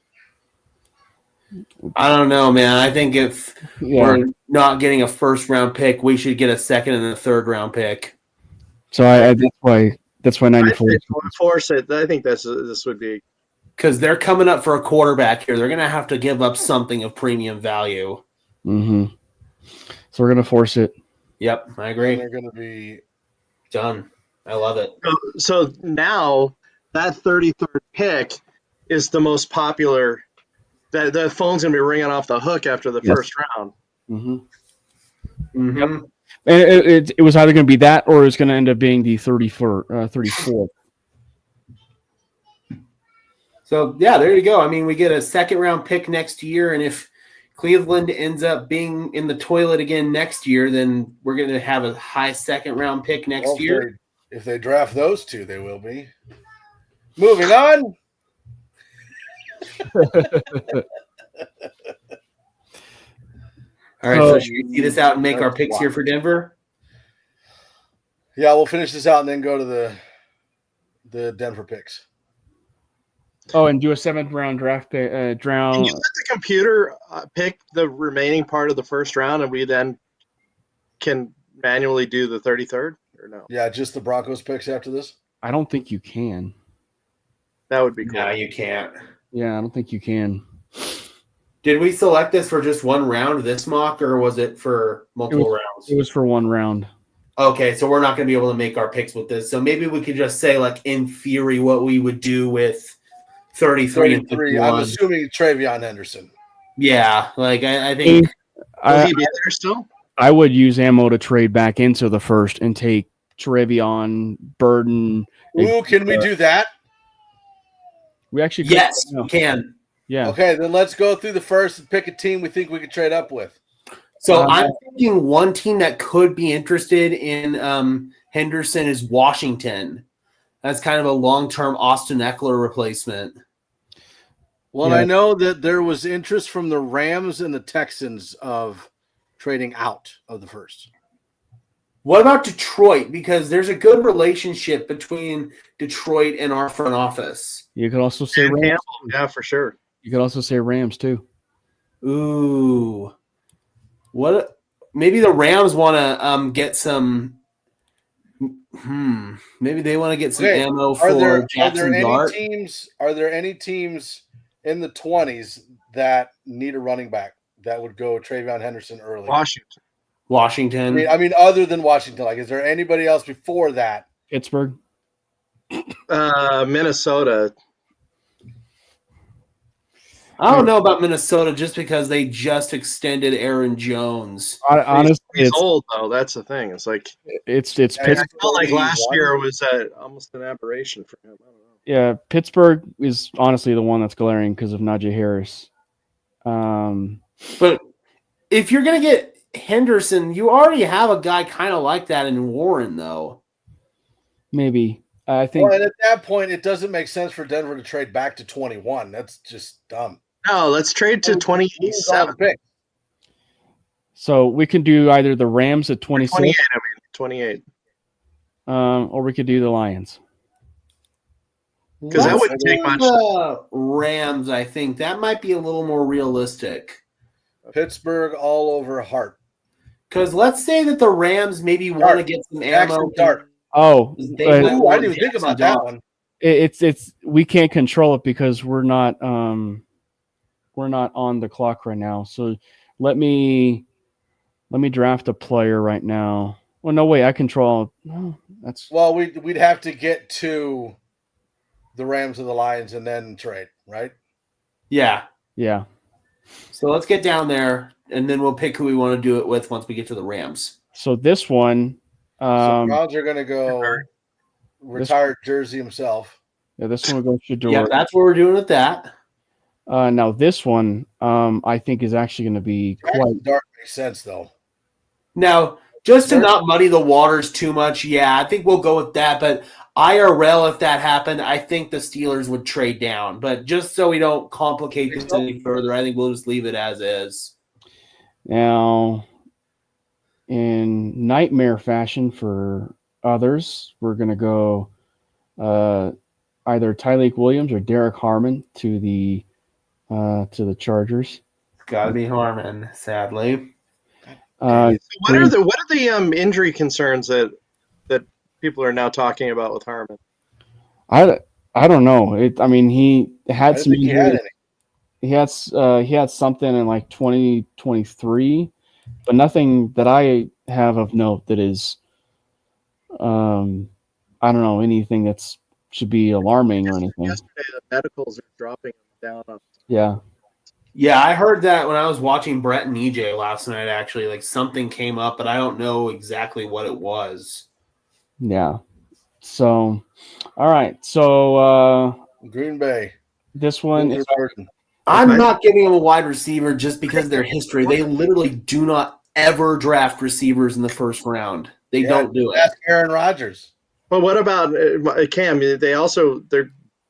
I don't know, man. I think if we're not getting a 1st round pick, we should get a 2nd and a 3rd round pick. So that's why 94. Force it. I think this would be. Because they're coming up for a quarterback here. They're going to have to give up something of premium value. Mm-hmm. So we're going to force it. Yep, I agree. And they're going to be Done. I love it. So now that 33rd pick is the most popular. The phone's going to be ringing off the hook after the first round. Mm-hmm. Mm-hmm. And it was either going to be that or it's going to end up being the 34th. So, yeah, there you go. I mean, we get a 2nd round pick next year, and if Cleveland ends up being in the toilet again next year, then we're going to have a high 2nd round pick next year. If they draft those two, they will be. Moving on. All right, so should we see this out and make our picks here for Denver? Yeah, we'll finish this out and then go to the Denver picks. Oh, and do a 7th round draft pick. Can you let the computer pick the remaining part of the first round, and we then can manually do the 33rd, or no? Yeah, just the Broncos picks after this. I don't think you can. That would be cool. No, you can't. Yeah, I don't think you can. Did we select this for just one round, this mock, or was it for multiple rounds? It was for one round. Okay, so we're not going to be able to make our picks with this. So maybe we could just say, like, in theory, what we would do with 33 and 51. I'm assuming Travion Henderson. Yeah, like, I think. Will he be there still? I would use ammo to trade back into the 1st and take Trevion, Burden. Ooh, can we do that? We actually could. Yes, we can. Yeah. Okay, then let's go through the 1st and pick a team we think we could trade up with. So I'm thinking one team that could be interested in Henderson is Washington. That's kind of a long-term Austin Eckler replacement. Well, Yeah. I know that there was interest from the Rams and the Texans of trading out of the 1st. What about Detroit? Because there's a good relationship between Detroit and our front office. You could also say And Rams. Campbell, yeah, for sure. You could also say Rams too. Ooh. What? Maybe the Rams want to get some. Maybe they want to get some ammo for Jackson Dart. Are there any teams in the 20s that need a running back that would go Travion Henderson early? Washington. I mean, other than Washington, like, is there anybody else before that? Pittsburgh. Minnesota. I don't know about Minnesota just because they just extended Aaron Jones. Honestly, He's old though. That's the thing. It's like it's I Pittsburgh. felt like last year was almost an aberration for him. I don't know. Yeah, Pittsburgh is honestly the one that's glaring because of Najee Harris. But if you're going to get Henderson, you already have a guy kind of like that in Warren, though. Maybe. I think. Well, and at that point, it doesn't make sense for Denver to trade back to 21. That's just dumb. No, let's trade to 27. So we can do either the Rams at 26, 28. I mean, 28. or we could do the Lions. Because that wouldn't take much. Rams, I think that might be a little more realistic. Pittsburgh all over Hart. Because let's say that the Rams maybe want to get some ammo. Oh, They might Ooh, I want didn't even think Jackson about that Dart. one. it's we can't control it because we're not not on the clock right now. So let me draft a player right now. Well, no way, I control. No, that's Well, we'd have to get to the Rams and the Lions and then trade, right? Yeah. yeah. So let's get down there, and then we'll pick who we want to do it with once we get to the Rams. So this one, So Browns are going to go retired jersey himself. yeah, this one will go Shador. Yeah, that's what we're doing with that. Now this one, I think is actually going to be quite. Dark makes sense though. Now, just to not muddy the waters too much, yeah, I think we'll go with that. But IRL, if that happened, I think the Steelers would trade down. But just so we don't complicate this any further, I think we'll just leave it as is. Now, in nightmare fashion for others, we're going to go either Tyreek Williams or Derek Harmon to the Chargers. It's got to be Harmon, sadly. So what are the injury concerns that people are now talking about with Harmon? I don't know. He had some. He had any. He had something in like 2023, but nothing that I have of note that is, I don't know, anything that's should be alarming or anything. Yesterday, the medicals are dropping down on. Yeah. Yeah, I heard that when I was watching Brett and EJ last night, actually. Like, something came up, but I don't know exactly what it was. Yeah. So, all right. So, Green Bay. this one is. I'm not giving them a wide receiver just because of their history. They literally do not ever draft receivers in the first round. They don't do it. That's Aaron Rodgers. But what about Cam? They also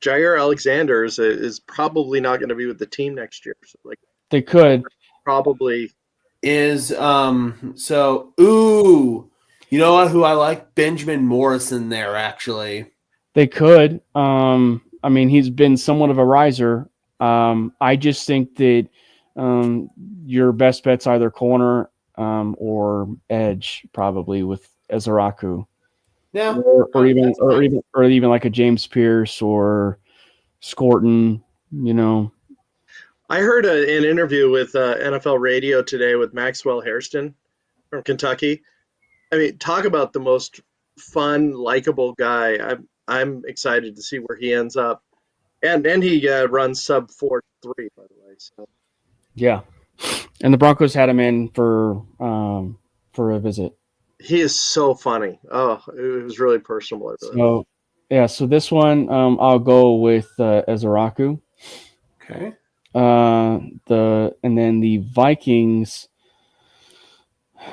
Jair Alexander is probably not going to be with the team next year. So They could probably is so. Ooh, you know what? Who I like? Benjamin Morrison. There actually. They could. He's been somewhat of a riser. I just think that your best bet's either corner or edge, probably with Ezeraku. Yeah, or even like a James Pierce or Scorton. I heard an interview with NFL Radio today with Maxwell Hairston from Kentucky. I mean, talk about the most fun, likable guy. I'm excited to see where he ends up, and he runs sub 4.3, by the way. So yeah, and the Broncos had him in for a visit. He is so funny. Oh, it was really personal. So this one, I'll go with Ezeraku. Okay. And then the Vikings.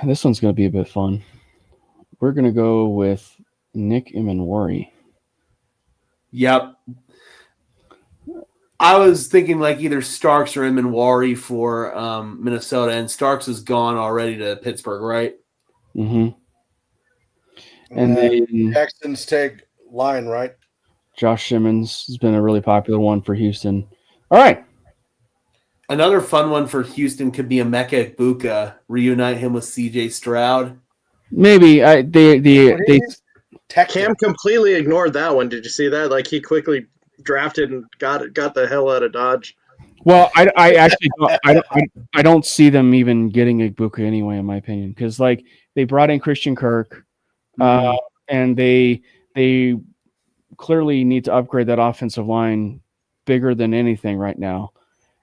This one's going to be a bit fun. We're going to go with Nick Imanwari. Yep. I was thinking like either Starks or Imanwari for Minnesota, and Starks is gone already to Pittsburgh, right? Mm-hmm. And then Texans take line, right? Josh Simmons has been a really popular one for Houston. All right. Another fun one for Houston could be Emeka Egbuka. Reunite him with C.J. Stroud. Maybe Cam completely ignored that one. Did you see that? Like, he quickly drafted and got the hell out of Dodge. Well, I actually I don't see them even getting Egbuka anyway, in my opinion, because like they brought in Christian Kirk, and they clearly need to upgrade that offensive line bigger than anything right now.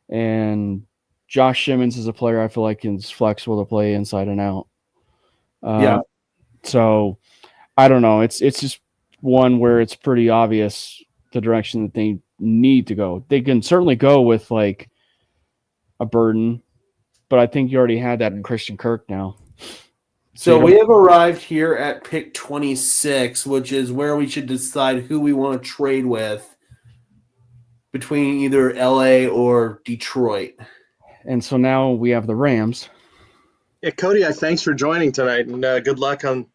And Josh Simmons is a player I feel like is flexible to play inside and out. So I don't know. It's just one where it's pretty obvious the direction that they need to go. They can certainly go with like a Burden, but I think you already had that in Christian Kirk now. So we have arrived here at pick 26, which is where we should decide who we want to trade with between either LA or Detroit. And so now we have the Rams. Yeah, Cody, thanks for joining tonight, and good luck on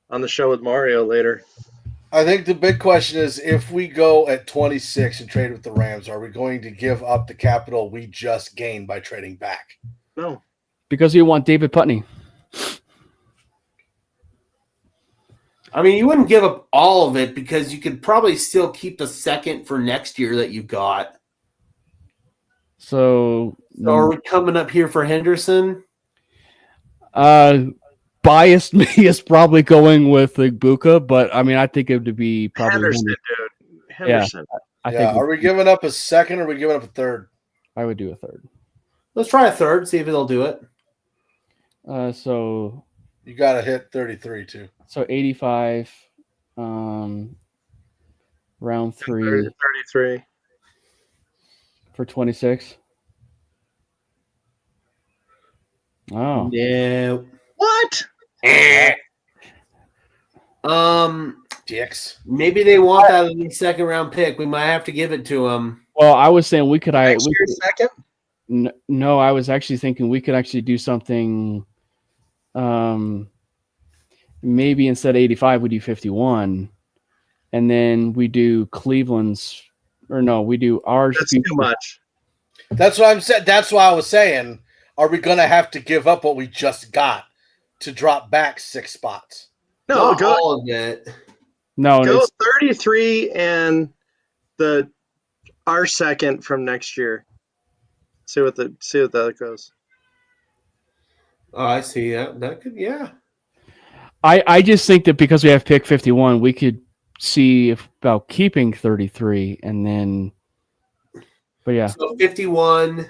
the show with Mario later. I think the big question is, if we go at 26 and trade with the Rams, are we going to give up the capital we just gained by trading back? No. Because you want David Putney. I mean, you wouldn't give up all of it because you could probably still keep the second for next year that you got. So, So are we coming up here for Henderson? biased me is probably going with Ibuka, but I mean, I think it would be probably Henderson, dude. Henderson. I Yeah. think Are we giving up a second or are we giving up a third? I would do a third. Let's try a third, see if they'll do it. So You got to hit 33 too. 85, round 3 33. for 26. Oh, No. What? Dicks. Maybe they want that in the second round pick. We might have to give it to them. well, I was saying we could. Next year, second? No, I was actually thinking we could actually do something. Maybe instead of 85, we do 51, and then we do Cleveland's, or no, we do ours. That's too much. That's what I'm saying. That's why I was saying, are we going to have to give up what we just got to drop back 6 spots? No, Not go all of it. No, go it's, 33 and our second from next year. See what that goes. Oh, I see. That could, yeah. I just think that because we have pick 51, we could see about keeping 33, and then, but yeah, So 51.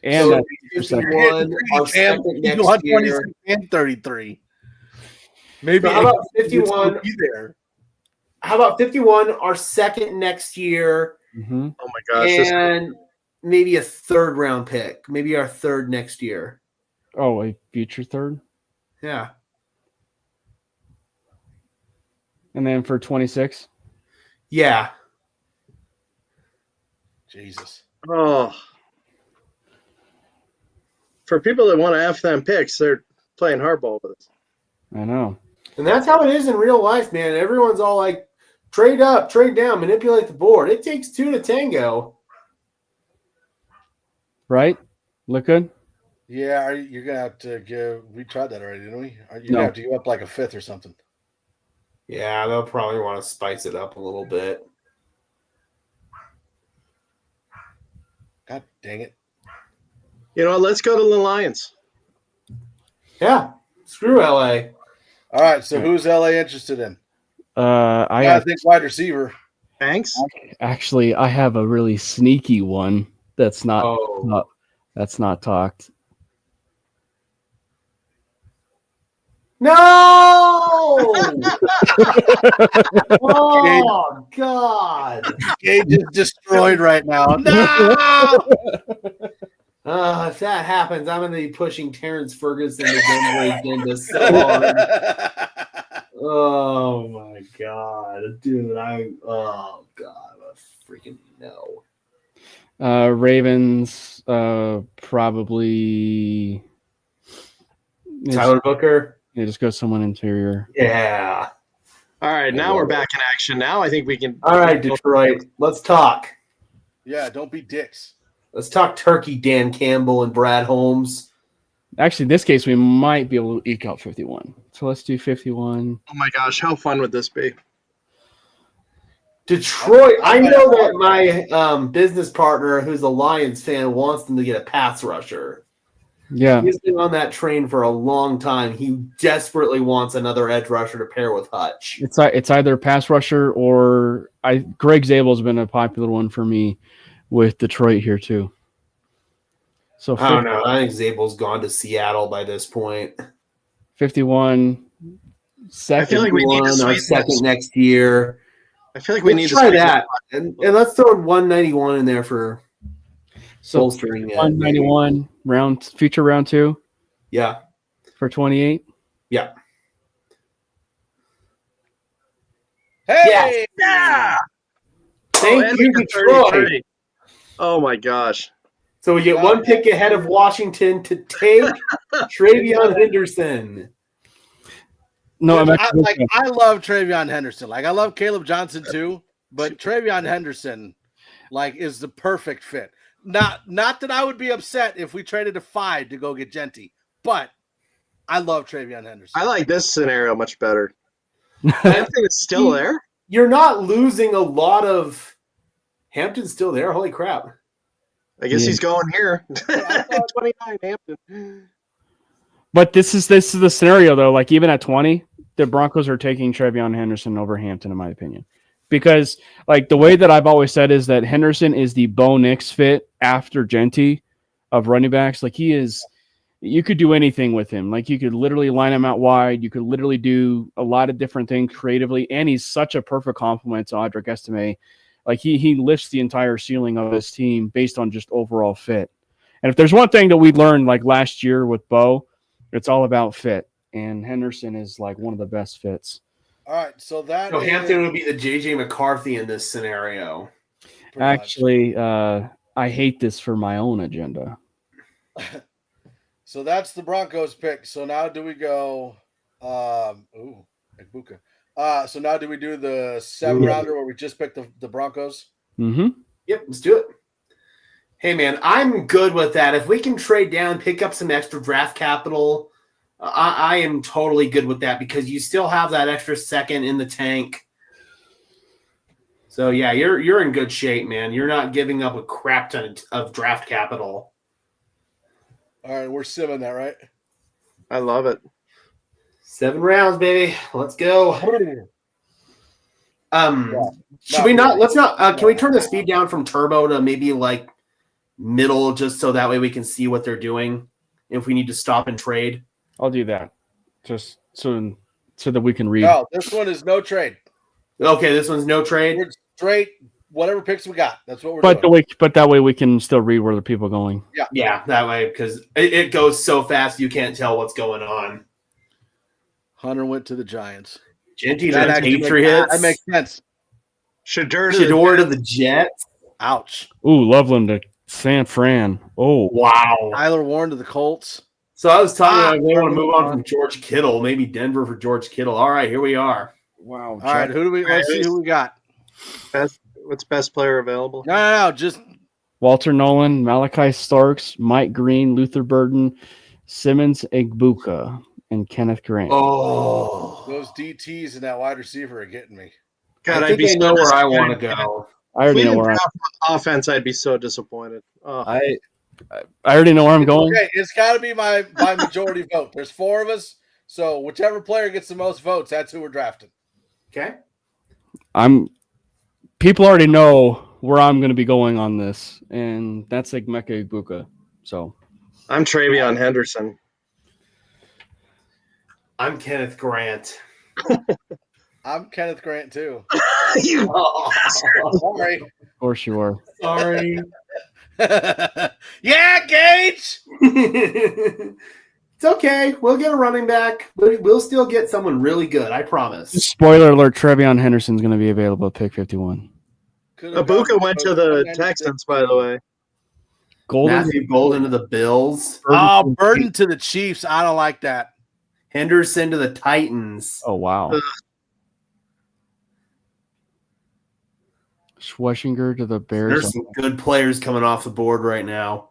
and So that- 51. Our second next year. 26 and 33. Maybe So how about it's 51? be there. How about 51? Our second next year, Mhm. Oh my gosh. and maybe a third round pick. Maybe our third next year. Oh, a future third, Yeah. and then for 26. Yeah. Jesus. Oh. For people that want to F them picks, they're playing hardball with us. I know. And that's how it is in real life, man. Everyone's all like, trade up, trade down, manipulate the board. It takes 2 to tango. Right? Look good? Yeah, you're going to have to give. We tried that already, didn't we? You're going No. to have to give up like a fifth or something. Yeah, they'll probably want to spice it up a little bit. God dang it. You know, let's go to the Lions. Yeah. Screw LA. All right, so who's LA interested in? I I think wide receiver. Thanks. actually I have a really sneaky one that's not Oh. that's not talked. No! Oh, God. Gage is destroyed right now. No! If that happens, I'm going to be pushing Terrence Ferguson to Denver agenda so hard. Oh, my God. Dude, oh, God. I freaking know. Ravens probably Tyler Booker? yeah, just go someone interior. Yeah. All right, now we're back in action. Now I think we can. All right, Detroit. Let's talk. Yeah, don't be dicks. Let's talk turkey, Dan Campbell and Brad Holmes. Actually, in this case, we might be able to eke out 51. So let's do 51. Oh my gosh, how fun would this be? Detroit, I know that my business partner, who's a Lions fan, wants them to get a pass rusher. Yeah. He's been on that train for a long time. He desperately wants another edge rusher to pair with Hutch. It's either pass rusher or Greg Zabel's been a popular one for me with Detroit here too. So I don't know. I think Zabel's gone to Seattle by this point. 51 second. I feel like we need to Our sweeten second this. next year. I feel like we need Let's to try sweeten that. And let's throw 191 in there for so bolstering it. 191 round future round 2 Yeah. for 28. Yeah. Hey! Yes. Yeah. Thank and you, we got Detroit. 33. Oh my gosh. So we get one pick ahead of Washington to take Travion Henderson. No, I'm I love Travion Henderson. Like I love Caleb Johnson too, but Travion Henderson is the perfect fit. Not that I would be upset if we traded a 5 to go get Jeanty, but I love Travion Henderson. I like this scenario much better. Hampton is still there? You're not losing a lot of Hampton's still there. Holy crap. I guess Yeah. he's going here. 29 Hampton. But this is the scenario though. Like even at 20, the Broncos are taking Trevion Henderson over Hampton, in my opinion, because like the way that I've always said is that Henderson is the Bo Nix fit after Jeanty of running backs. Like he is, you could do anything with him. Like you could literally line him out wide. You could literally do a lot of different things creatively, and he's such a perfect complement to Audric Estime. Like he lifts the entire ceiling of his team based on just overall fit. And if there's one thing that we learned like last year with Bo, it's all about fit. And Henderson is like one of the best fits. All right, so that is Hampton would be the JJ McCarthy in this scenario. pretty much. Actually, I hate this for my own agenda. So that's the Broncos pick. So now do we go Ibuka. So now do we do the 7-rounder where we just picked the Broncos? Mm-hmm. Yep, let's do it. Hey, man, I'm good with that. If we can trade down, pick up some extra draft capital, I am totally good with that because you still have that extra second in the tank. So, yeah, you're in good shape, man. You're not giving up a crap ton of draft capital. All right, we're simming that, right? I love it. 7 rounds, baby. Let's go. Should we not? Let's not. Can we turn the speed down from turbo to maybe like middle, just so that way we can see what they're doing if we need to stop and trade? I'll do that, just so that we can read. No, this one is no trade. Okay, this one's no trade. We're straight, whatever picks we got. That's what we're doing. But that way we can still read where the people are going. Yeah, that way because it goes so fast you can't tell what's going on. Hunter went to the Giants. Jeanty to the Patriots. That makes sense. Shedeur to the Jets. Ouch. Ooh, Loveland to San Fran. Oh, Wow. Tyler Warren to the Colts. So I was talking about I want to move on from George Kittle, maybe Denver for George Kittle. All right, here we are. wow. All right, let's see who we got. What's best player available? No, just Walter Nolan, Malachi Starks, Mike Green, Luther Burden, Simmons Egbuka, and Kenneth Grant. Oh, those DTs and that wide receiver are getting me. God, I think I know where I want to go. I already know where offense. I'd be so disappointed. Oh. I already know where I'm going. Okay, it's got to be my majority vote. There's 4 of us, so whichever player gets the most votes, that's who we're drafting. Okay. People already know where I'm going to be going on this, and that's like Mecca Egbuka. So I'm Trevion Henderson. I'm Kenneth Grant. I'm Kenneth Grant too. Sorry. of course you are. Sorry. Yeah, Gage. It's okay. We'll get a running back. We'll still get someone really good. I promise. Spoiler alert: Trevion Henderson's going to be available at pick 51. Ibuka went to the Texans, by the way. Matthew Golden to the Bills. Oh, Burden to the Chiefs. I don't like that. Henderson to the Titans. Oh wow. Schweschinger to the Bears. There's some good players coming off the board right now.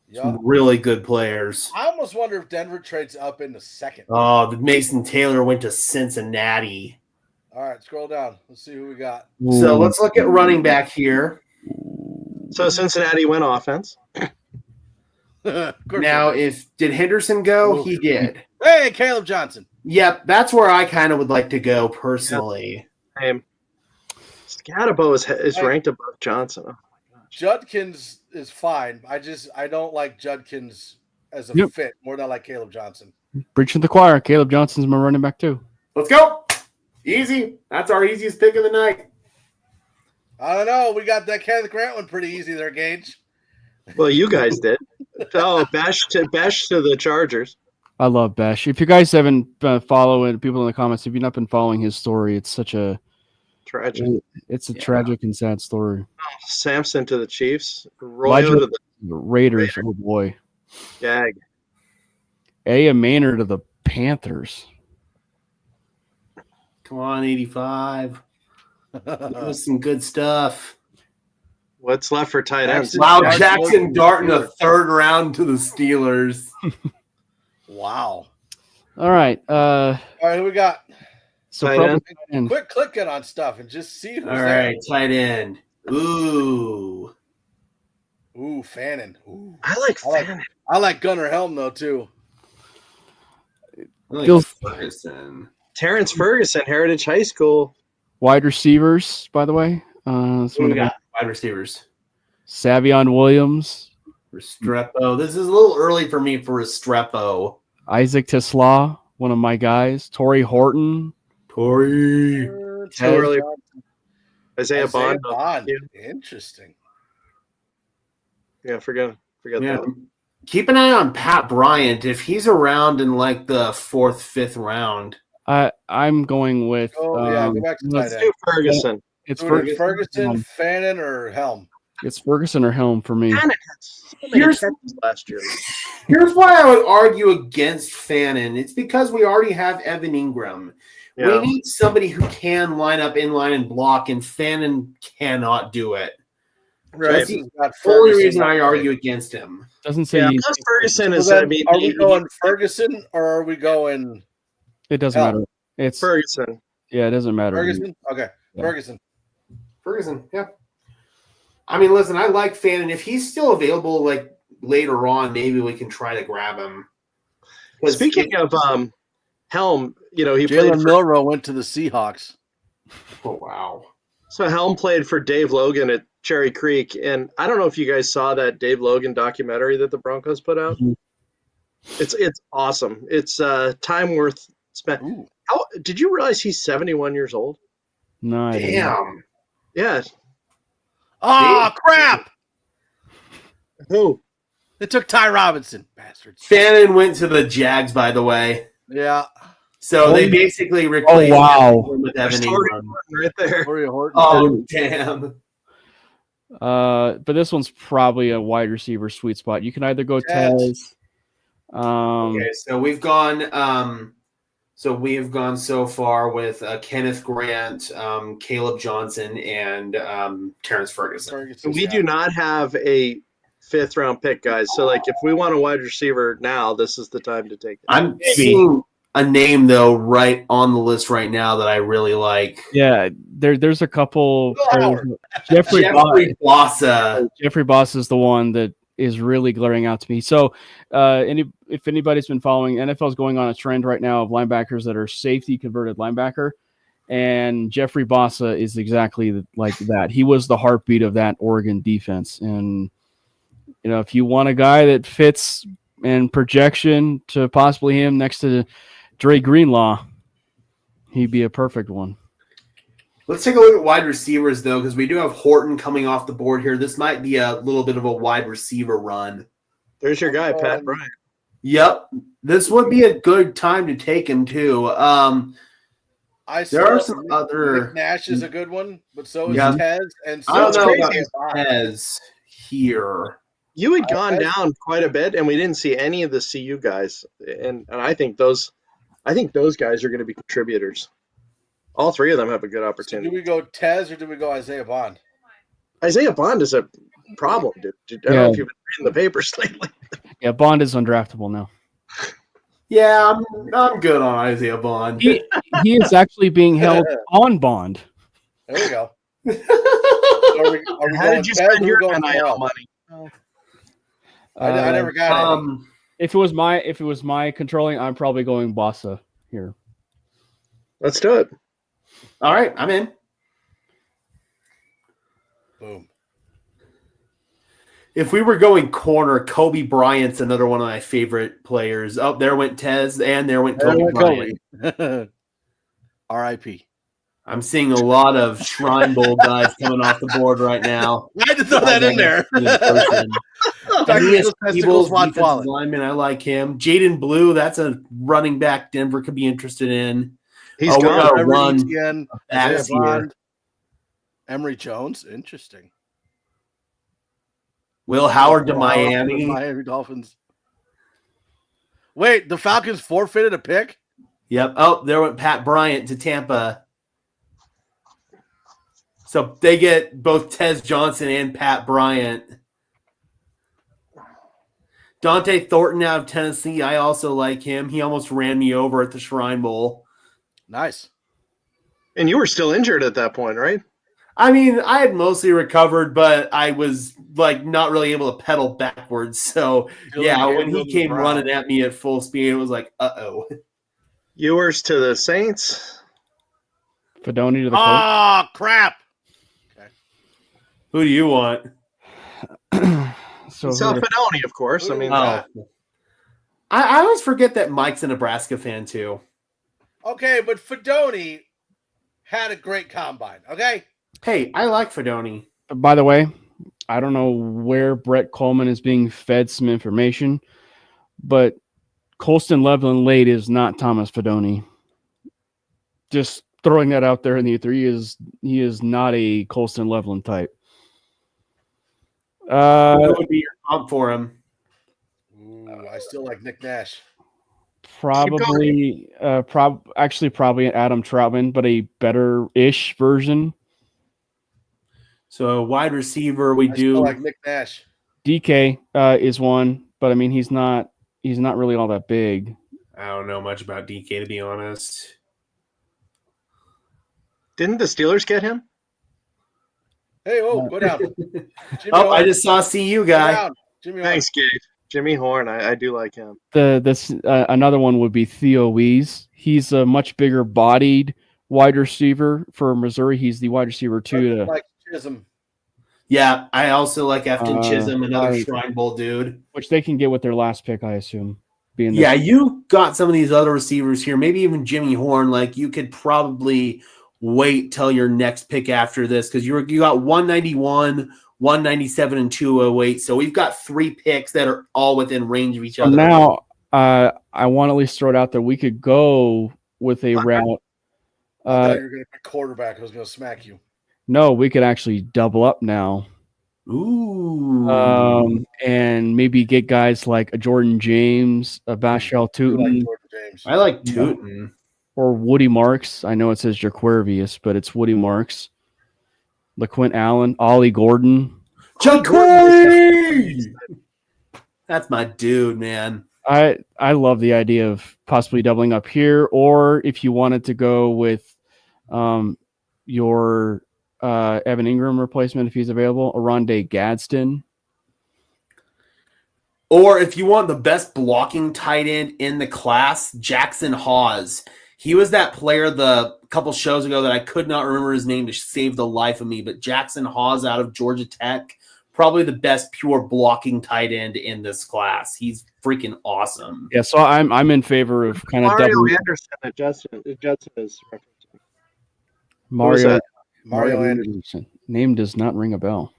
Yep. Some really good players. I almost wonder if Denver trades up in the second. Oh, the Mason Taylor went to Cincinnati. All right, scroll down. Let's see who we got. So let's look at running back here. So Cincinnati went offense. Now, did Henderson go? He did. Hey, Caleb Johnson. Yep, that's where I kind of would like to go personally. Yep. Scatabo is ranked above Johnson. Oh my gosh. Judkins is fine. I don't like Judkins as a fit more than I like Caleb Johnson. Preaching to the choir. Caleb Johnson's my running back too. Let's go. Easy. That's our easiest pick of the night. I don't know. We got that Kenneth Grant one pretty easy there, Gage. Well, you guys did. Oh, Bash to the Chargers. I love Besh. If you guys haven't followed people in the comments, if you've not been following his story, it's such a tragic. It's a tragic and sad story. Samson to the Chiefs. Royo to the Raiders. Oh boy. Jag. A Maynard to the Panthers. Come on, 85. Give us some good stuff. What's left for tight ends? Wow, Jackson Dart in the 3rd round to the Steelers. Wow. All right. All right, who we got? So tight end. Quit clicking on stuff and just see who's All there. right, tight end. Ooh. Ooh, Fannin. Ooh. I like I like- Fannin. I like Gunnar Helm though too. I like Feels- Ferguson. Terrence Ferguson, Heritage High School. Wide receivers, by the way. Some Who of we the got? Wide receivers. Savion Williams, Restrepo. This is a little early for me for Restrepo. Isaac Tesla, one of my guys. Torrey Horton. Tory. Too early. Isaiah Bond. Bond. Yeah. Interesting. Yeah, forget Yeah. that. Keep an eye on Pat Bryant. If he's around in like the 4th, 5th round. I'm going with. Oh yeah, go back to tight Let's end. do Ferguson. It's Ferguson, Fannin, or Helm. It's Ferguson or Helm for me. Fannin had so many Here's- catches last year. Here's why I would argue against Fannin. It's because we already have Evan Ingram. Yeah. We need somebody who can line up in line and block, and Fannin cannot do it. Right. That's the He's got only Ferguson. reason I argue against him. Doesn't say Yeah, he's- plus Ferguson So is. then, I mean, are we going Ferguson or are we going it doesn't Helm? matter. It's Ferguson? yeah, it doesn't matter. Ferguson? Okay, Yeah. Ferguson. Ferguson, yeah. I mean, listen, I like Fannin. If he's still available, like later on, maybe we can try to grab him. 'Cause Speaking of Helm, he played Jalen for, Milrow went to the Seahawks. oh wow, so Helm played for Dave Logan at Cherry Creek, and I don't know if you guys saw that Dave Logan documentary that the Broncos put out. Mhm. It's awesome. It's time worth spent. Ooh. How did you realize he's 71 years old? No, I didn't. damn. Yeah. Oh crap! Who? They took Ty Robinson, bastards. Fannin went to the Jags, by the way. Yeah, So they basically replaced wow. him with Evan Story Ingram. right there. Corey Horton. Oh damn. But this one's probably a wide receiver sweet spot. You can either go Tez. Tez. Okay, so we've gone. So far with Kenneth Grant, Caleb Johnson, and Terrence Ferguson. Ferguson. We do not have a 5th round pick, guys. So like if we want a wide receiver now, this is the time to take it. I'm seeing a name though right on the list right now that I really like. Yeah, there's a couple. Will players. Howard. Jeffrey Blassa. Jeffrey Boss is the one that is really glaring out to me. So, if anybody's been following, NFL is going on a trend right now of linebackers that are safety converted linebacker, and Jeffrey Bossa is exactly like that. He was the heartbeat of that Oregon defense, and if you want a guy that fits and projection to possibly him next to Dre Greenlaw, he'd be a perfect one. Let's take a look at wide receivers though, because we do have Horton coming off the board here. This might be a little bit of a wide receiver run. There's your guy, Pat Bryant. Yep, this would be a good time to take him too. There are some other. Nick Nash is a good one, but so is Yeah. Tez, and so I don't is know Crazy about Bond. Tez here. You had gone Okay. down quite a bit, and we didn't see any of the CU guys. And I think those guys are going to be contributors. All 3 of them have a good So opportunity. do we go Tez or do we go Isaiah Bond? Isaiah Bond is a problem, dude. I don't know if you've been reading the papers lately. Yeah, Bond is undraftable now. Yeah, I'm good on Isaiah Bond. He is actually being held on bond. There we go. Are we How going did you Tez or spend we your going NIL Terrell? money? I never got any. If it was my controlling, I'm probably going Bossa here. Let's do it. All right, I'm in. Boom. If we were going corner, Kobe Bryant's another one of my favorite players. Oh, there went Tez, and there went Kobe Bryant. R.I.P. I'm seeing a lot of Shrine Bowl guys coming off the board right now. I had to throw that in there. Elias Testicles Peebles, watch defensive wallet. lineman, I like him. Jaden Blue, that's a running back Denver could be interested in. He's Oh, gone. we're gonna run Etienne, backs Isaiah here. Bond, Emory Jones. Interesting. Will Howard to Will Howard to Miami. the Miami Dolphins. Wait, the Falcons forfeited a pick? Yep. Oh, there went Pat Bryant to Tampa. So they get both Tez Johnson and Pat Bryant. Dante Thornton out of Tennessee. I also like him. He almost ran me over at the Shrine Bowl. Nice. And you were still injured at that point, right? I mean, I had mostly recovered, but I was like not really able to pedal backwards. So yeah, when he came running at me at full speed, it was like, uh-oh. Ewers to the Saints. Fedoni to the Oh, crap. Who do you want? So Fedoni, of course. Who I do mean, we got? I always forget that Mike's a Nebraska fan too. Okay, but Fedoni had a great combine, okay? Hey, I like Fedoni. by the way, I don't know where Brett Coleman is being fed some information, but Colston Leveland late is not Thomas Fedoni. Just throwing that out there in the ether. He is not a Colston Leveland type. What would be your comp for him? Ooh, I still like Nick Nash. Probably probably an Adam Troutman, but a better-ish version. So wide receiver, we I do still like Nick Nash. DK is one, but I mean he's not really all that big. I don't know much about DK, to be honest. didn't the Steelers get him? Hey, go down. Jimmy Oh, Horn, I just saw CU go guy. down. Jimmy Horn. Thanks, Gabe. Jimmy Horn. I do like him. Another one would be Theo Wees. He's a much bigger bodied wide receiver for Missouri. He's the wide receiver too. Like Chisholm. Yeah, I also like Efton Chisholm, another I- Shrine Bowl dude. Which they can get with their last pick, I assume. Being Yeah, you got some of these other receivers here, maybe even Jimmy Horn. Like you could probably wait till your next pick after this because you got 191, 197, and 208. So we've got 3 picks that are all within range of each So other. now, I want to at least throw it out there. We could go with a route. I thought you were going to pick quarterback. I was going to smack you. No, we could actually double up now. Ooh. And maybe get guys like a Jordan James, a Bashal I like Tootin, Jordan James. I like Tootin. or Woody Marks. I know it says Jaquervius, but it's Woody Marks. LaQuint Allen, Ollie Gordon. Jacory! That's my dude, man. I love the idea of possibly doubling up here, or if you wanted to go with your Evan Ingram replacement if he's available, Aronde Gadsden. Or if you want the best blocking tight end in the class, Jackson Hawes. He was that player the couple shows ago that I could not remember his name to save the life of me, but Jackson Hawes out of Georgia Tech, probably the best pure blocking tight end in this class. He's freaking awesome. Yeah, so I'm in favor of kind of Mario doubling. Anderson that Justin is referencing. Mario Anderson. Anderson. Name does not ring a bell.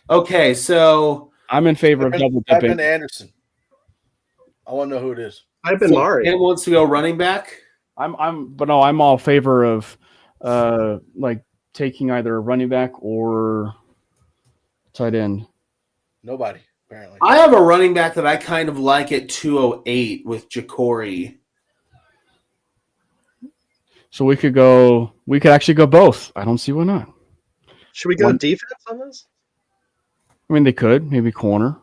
Okay, so I'm in favor of double Type in dipping. Anderson. I want to know who it is. I've been Mari. Dan wants to go running back. I'm all favor of like taking either a running back or tight end. Nobody, apparently. I have a running back that I kind of like at 208 with Jacory. So we could actually go both. I don't see why not. Should we go One- defense on this? I mean, they could maybe corner.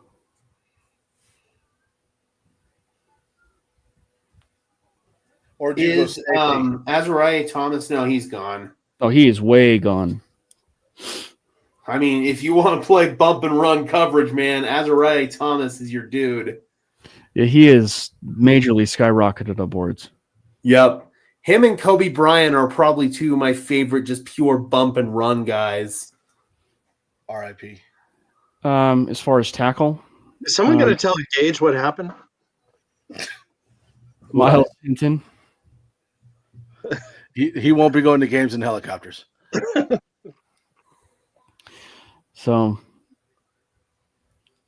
Or do you go Is safety? Azariah Thomas? No, he's gone. Oh, he is way gone. I mean, if you want to play bump and run coverage, man, Azariah Thomas is your dude. Yeah, he is majorly skyrocketed up boards. Yep. Him and Kobe Bryant are probably two of my favorite just pure bump and run guys. R.I.P. As far as tackle, Is someone going to tell Gage what happened? Miles Hinton. He won't be going to games in helicopters. So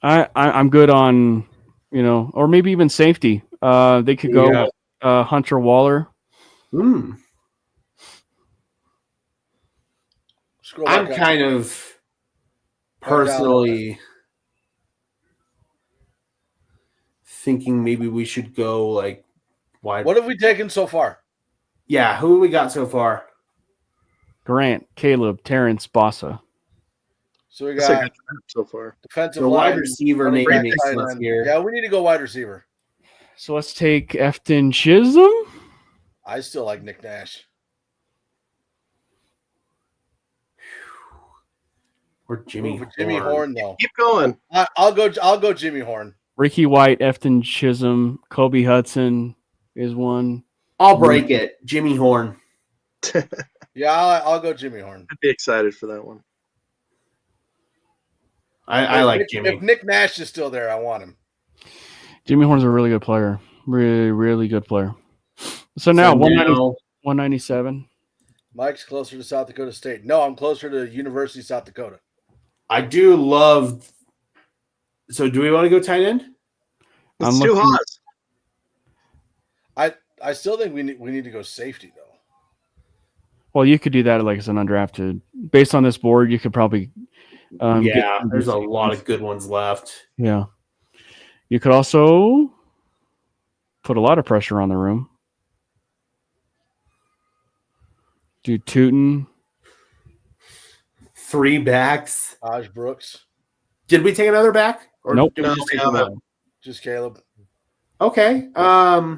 I'm good on, or maybe even safety. They could go Hunter Waller. Scroll back I'm up. kind of personally thinking maybe we should go like wide. What have we taken so far? Yeah, who we got so far? Grant, Caleb, Terrence, Bossa. So we That's a got good draft so far. defensive So line. wide receiver running maybe back, makes tight sense end. here. Yeah, we need to go wide receiver. So let's take Efton Chisholm. I still like Nick Nash. Or Jimmy Jimmy Horn, though. Keep going. I'll go Jimmy Horn. Ricky White, Efton Chisholm, Kobe Hudson is one. I'll break it. Jimmy Horn. Yeah, I'll go Jimmy Horn. I'd be excited for that one. I like Jimmy. If Nick Nash is still there, I want him. Jimmy Horn's a really good player. Really, really good player. So now 197. Mike's closer to South Dakota State. No, I'm closer to University of South Dakota. I do love. So, do we want to go tight end? It's too hot. I still think we need to go safety though. Well, you could do that like as an undrafted. Based on this board, you could probably. There's a lot of good ones left. Yeah. You could also put a lot of pressure on the room. Do Tootin. 3 backs. Taj Brooks. Did we take another back? Or Nope. did we just take Caleb? Just Caleb. Okay. I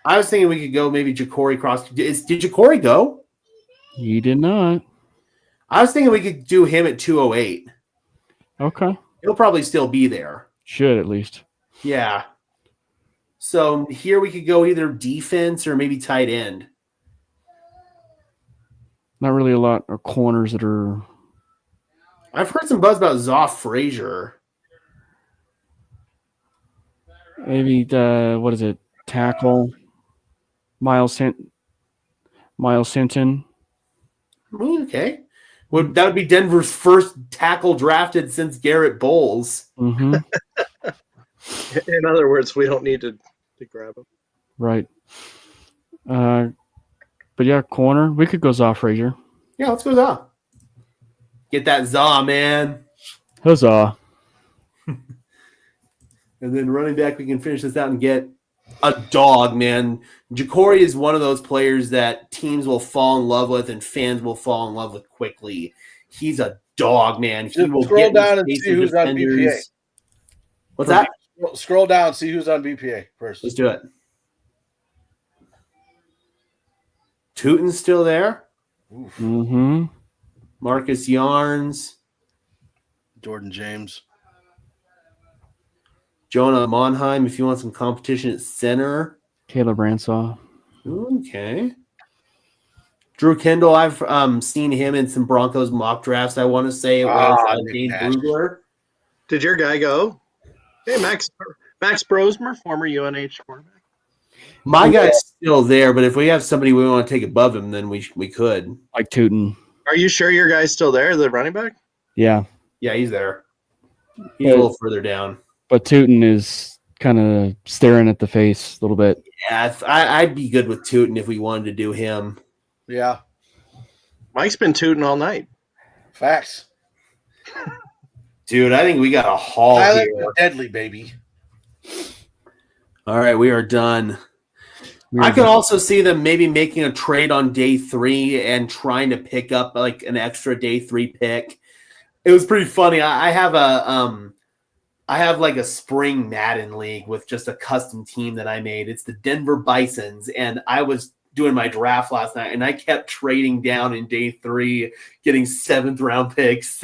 was thinking we could go maybe Ja'Cory Cross. Did Ja'Cory go? He did not. I was thinking we could do him at 208. Okay. He'll probably still be there. Should at least. Yeah. So here we could go either defense or maybe tight end. Not really a lot of corners that are. I've heard some buzz about Zoff Frazier. Maybe what is it? Tackle. Miles Hinton. Okay. That would be Denver's first tackle drafted since Garrett Bowles. Mm-hmm. In other words, we don't need to grab him. Right. But yeah, corner. We could go Zoff Frazier. Yeah, let's go Zoff. Get that Zaw, man. Huzzah. And then running back, we can finish this out and get a dog, man. Ja'Cory is one of those players that teams will fall in love with and fans will fall in love with quickly. He's a dog, man. He will scroll get down and see who's on BPA. What's that? Scroll down, see who's on BPA first. Let's do it. Tootin's still there. Mm-hmm. Marcus Yarns. Jordan James. Jonah Monheim, if you want some competition at center. Caleb Ransaw. Okay. Drew Kendall, I've seen him in some Broncos mock drafts. I want to say it was Dane Brugler. Did your guy go? Hey, Max Brosmer, former UNH quarterback. My guy's still there, but if we have somebody we want to take above him, then we could. Like Tootin. Are you sure your guy's still there, the running back? Yeah. Yeah, he's there. He's a little further down. But Tootin is kind of staring at the face a little bit. Yeah, I'd be good with Tootin if we wanted to do him. Yeah. Mike's been tooting all night. Facts. Dude, I think we got a haul Tyler here. Deadly, baby. All right, we are done. I could also see them maybe making a trade on day 3 and trying to pick up like an extra day 3 pick. It was pretty funny. I have like a spring Madden league with just a custom team that I made. It's the Denver Bisons, and I was doing my draft last night, and I kept trading down in day 3, getting 7th round picks,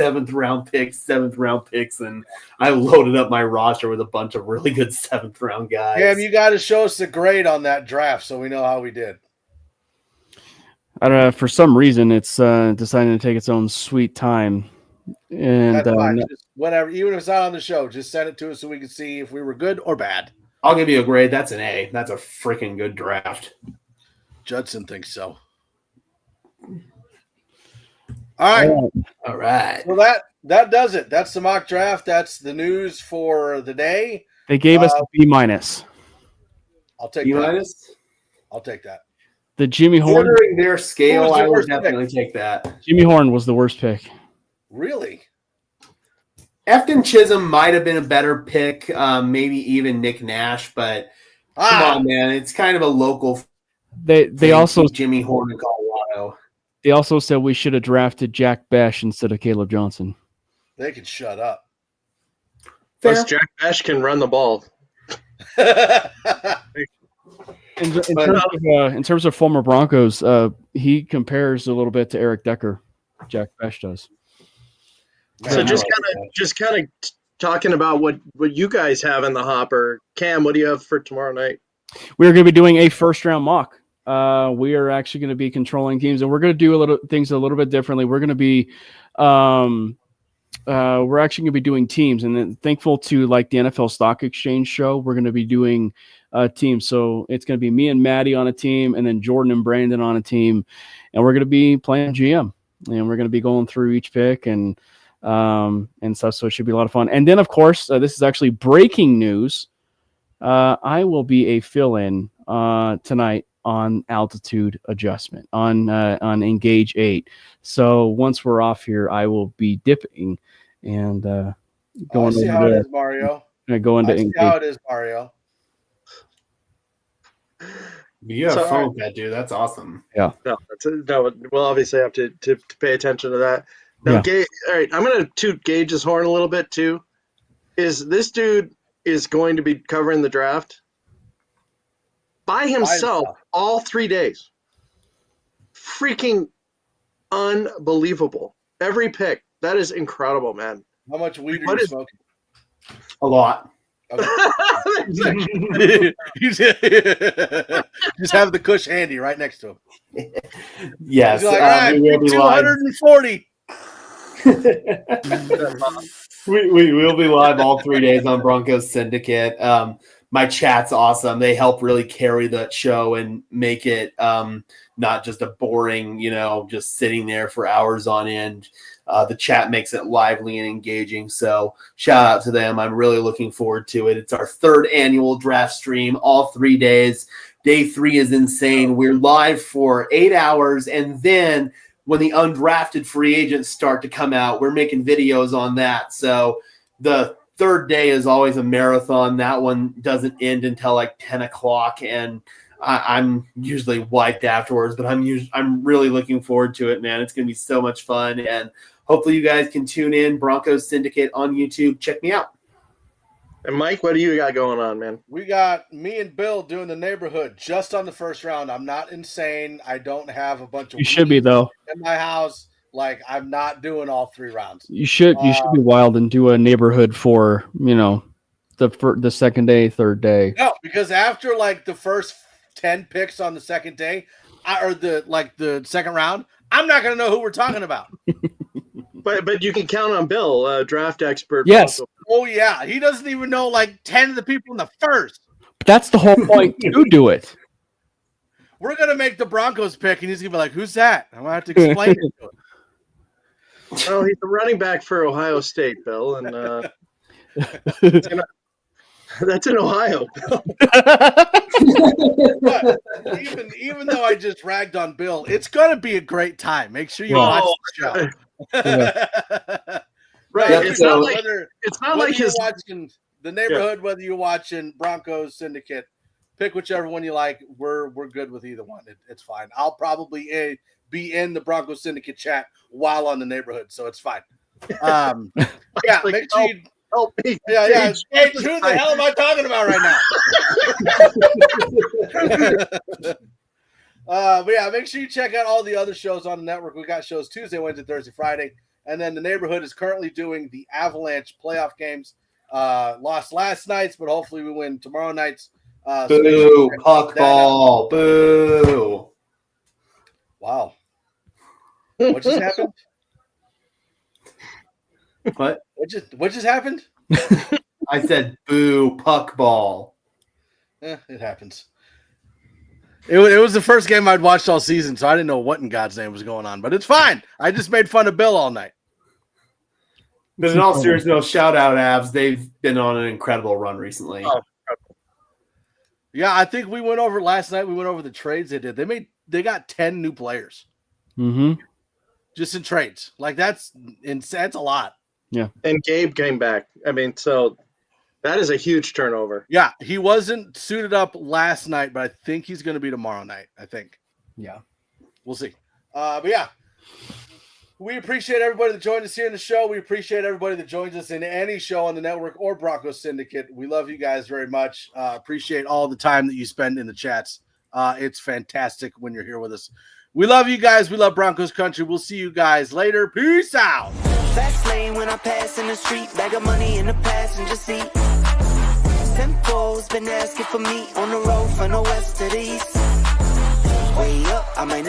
and I loaded up my roster with a bunch of really good 7th round guys. Cam, you got to show us the grade on that draft so we know how we did. I don't know. For some reason, it's deciding to take its own sweet time. And That's fine. Just whatever, even if it's not on the show, just send it to us so we can see if we were good or bad. I'll give you a grade. That's an A. That's a freaking good draft. Judson thinks so. All right. Well, that does it. That's the mock draft. That's the news for the day. They gave us a B-. I'll take B-? that. I'll take that. The Jimmy Horn. Ordering their scale, I would worst definitely pick? take that. Jimmy Horn was the worst pick. Really? Efton Chisholm might have been a better pick, maybe even Nick Nash, but come on, man. It's kind of a local They also Jimmy Horn in Colorado. They also said we should have drafted Jack Bash instead of Caleb Johnson. They can shut up. Plus, Jack Bash can run the ball. In terms of former Broncos, he compares a little bit to Eric Decker. Jack Pesh does. So Man, just kind of talking about what you guys have in the hopper. Cam, what do you have for tomorrow night? We're going to be doing a first round mock. We are actually going to be controlling teams, and we're going to do things a little bit differently. We're going to be, we're actually going to be doing teams, and then thankful to like the NFL Stock Exchange show, we're going to be doing teams. So it's going to be me and Maddie on a team, and then Jordan and Brandon on a team, and we're going to be playing GM, and we're going to be going through each pick and stuff. So it should be a lot of fun. And then, of course, this is actually breaking news. I will be a fill-in tonight on altitude adjustment on Engage 8. So once we're off here, I will be dipping and going see over how there. it is, Mario. Go into I see Engage. how it is, Mario. You have So, fun with that, dude. That's awesome. No, we'll obviously have to pay attention to that. Now, Yeah. all right, I'm going to toot Gage's horn a little bit too. Is this dude is going to be covering the draft by himself all 3 days? Freaking unbelievable! Every pick, that is incredible, man. How much weed What are you is- smoking? A lot. Okay. You just have the Kush handy right next to him. Yes, He's like, all right, we will be live. 240. We will be live all 3 days on Broncos Syndicate. My chat's awesome. They help really carry that show and make it not just a boring, just sitting there for hours on end. The chat makes it lively and engaging. So shout out to them. I'm really looking forward to it. It's our third annual draft stream, all 3 days. Day 3 is insane. We're live for 8 hours, and then when the undrafted free agents start to come out, we're making videos on that. So the third day is always a marathon. That one doesn't end until like 10 o'clock, and I'm usually wiped afterwards, but I'm really looking forward to it, man. It's going to be so much fun, and hopefully you guys can tune in. Broncos Syndicate on YouTube. Check me out. And Mike, what do you got going on, man? We got me and Bill doing the neighborhood just on the first round. I'm not insane. I don't have a bunch of You should be weed though. in my house. Like, I'm not doing all 3 rounds. You should be wild and do a neighborhood for the second day, third day. No, because after like the first 10 picks on the second day, or the second round, I'm not going to know who we're talking about. But you can count on Bill, draft expert. Yes. Oh yeah, he doesn't even know like 10 of the people in the first. But that's the whole point. You do it. We're gonna make the Broncos pick, and he's gonna be like, "Who's that?" I'm gonna have to explain it to him. Well, he's a running back for Ohio State, Bill, and that's in Ohio. But even though I just ragged on Bill, it's gonna be a great time. Make sure you watch the show. Right. Yeah, It's so- not like whether you're his. watching the neighborhood, whether you're watching Broncos Syndicate, pick whichever one you like. We're good with either one. It's fine. I'll probably be in the Broncos Syndicate chat while on the neighborhood, so it's fine. Yeah, Like, make sure you. Help me. Yeah. Hey, who the hell am I talking about right now? But yeah, make sure you check out all the other shows on the network. We got shows Tuesday, Wednesday, Thursday, Friday. And then the neighborhood is currently doing the Avalanche playoff games. Lost last night's, but hopefully we win tomorrow night's. So make sure Boo, you check puck that out. ball, boo. Wow. What just happened? What? What just happened? I said boo, puck ball. It happens. It was the first game I'd watched all season, so I didn't know what in God's name was going on. But it's fine. I just made fun of Bill all night. But in all seriousness, shout out Avs. They've been on an incredible run recently. Oh. Yeah, I think we went over last night. We went over the trades they did. They got 10 new players just in trades. Like that's a lot. Yeah. And Gabe came back. I mean, so that is a huge turnover. Yeah, he wasn't suited up last night, but I think he's going to be tomorrow night. I think. Yeah. We'll see. But yeah, we appreciate everybody that joined us here in the show. We appreciate everybody that joins us in any show on the network or Broncos Syndicate. We love you guys very much. Appreciate all the time that you spend in the chats. It's fantastic when you're here with us. We love you guys. We love Broncos country. We'll see you guys later. Peace out. Fast lane when I pass in the street, bag of money in the passenger seat. Tempo's been asking for me on the road from the west to the east. Way up, I might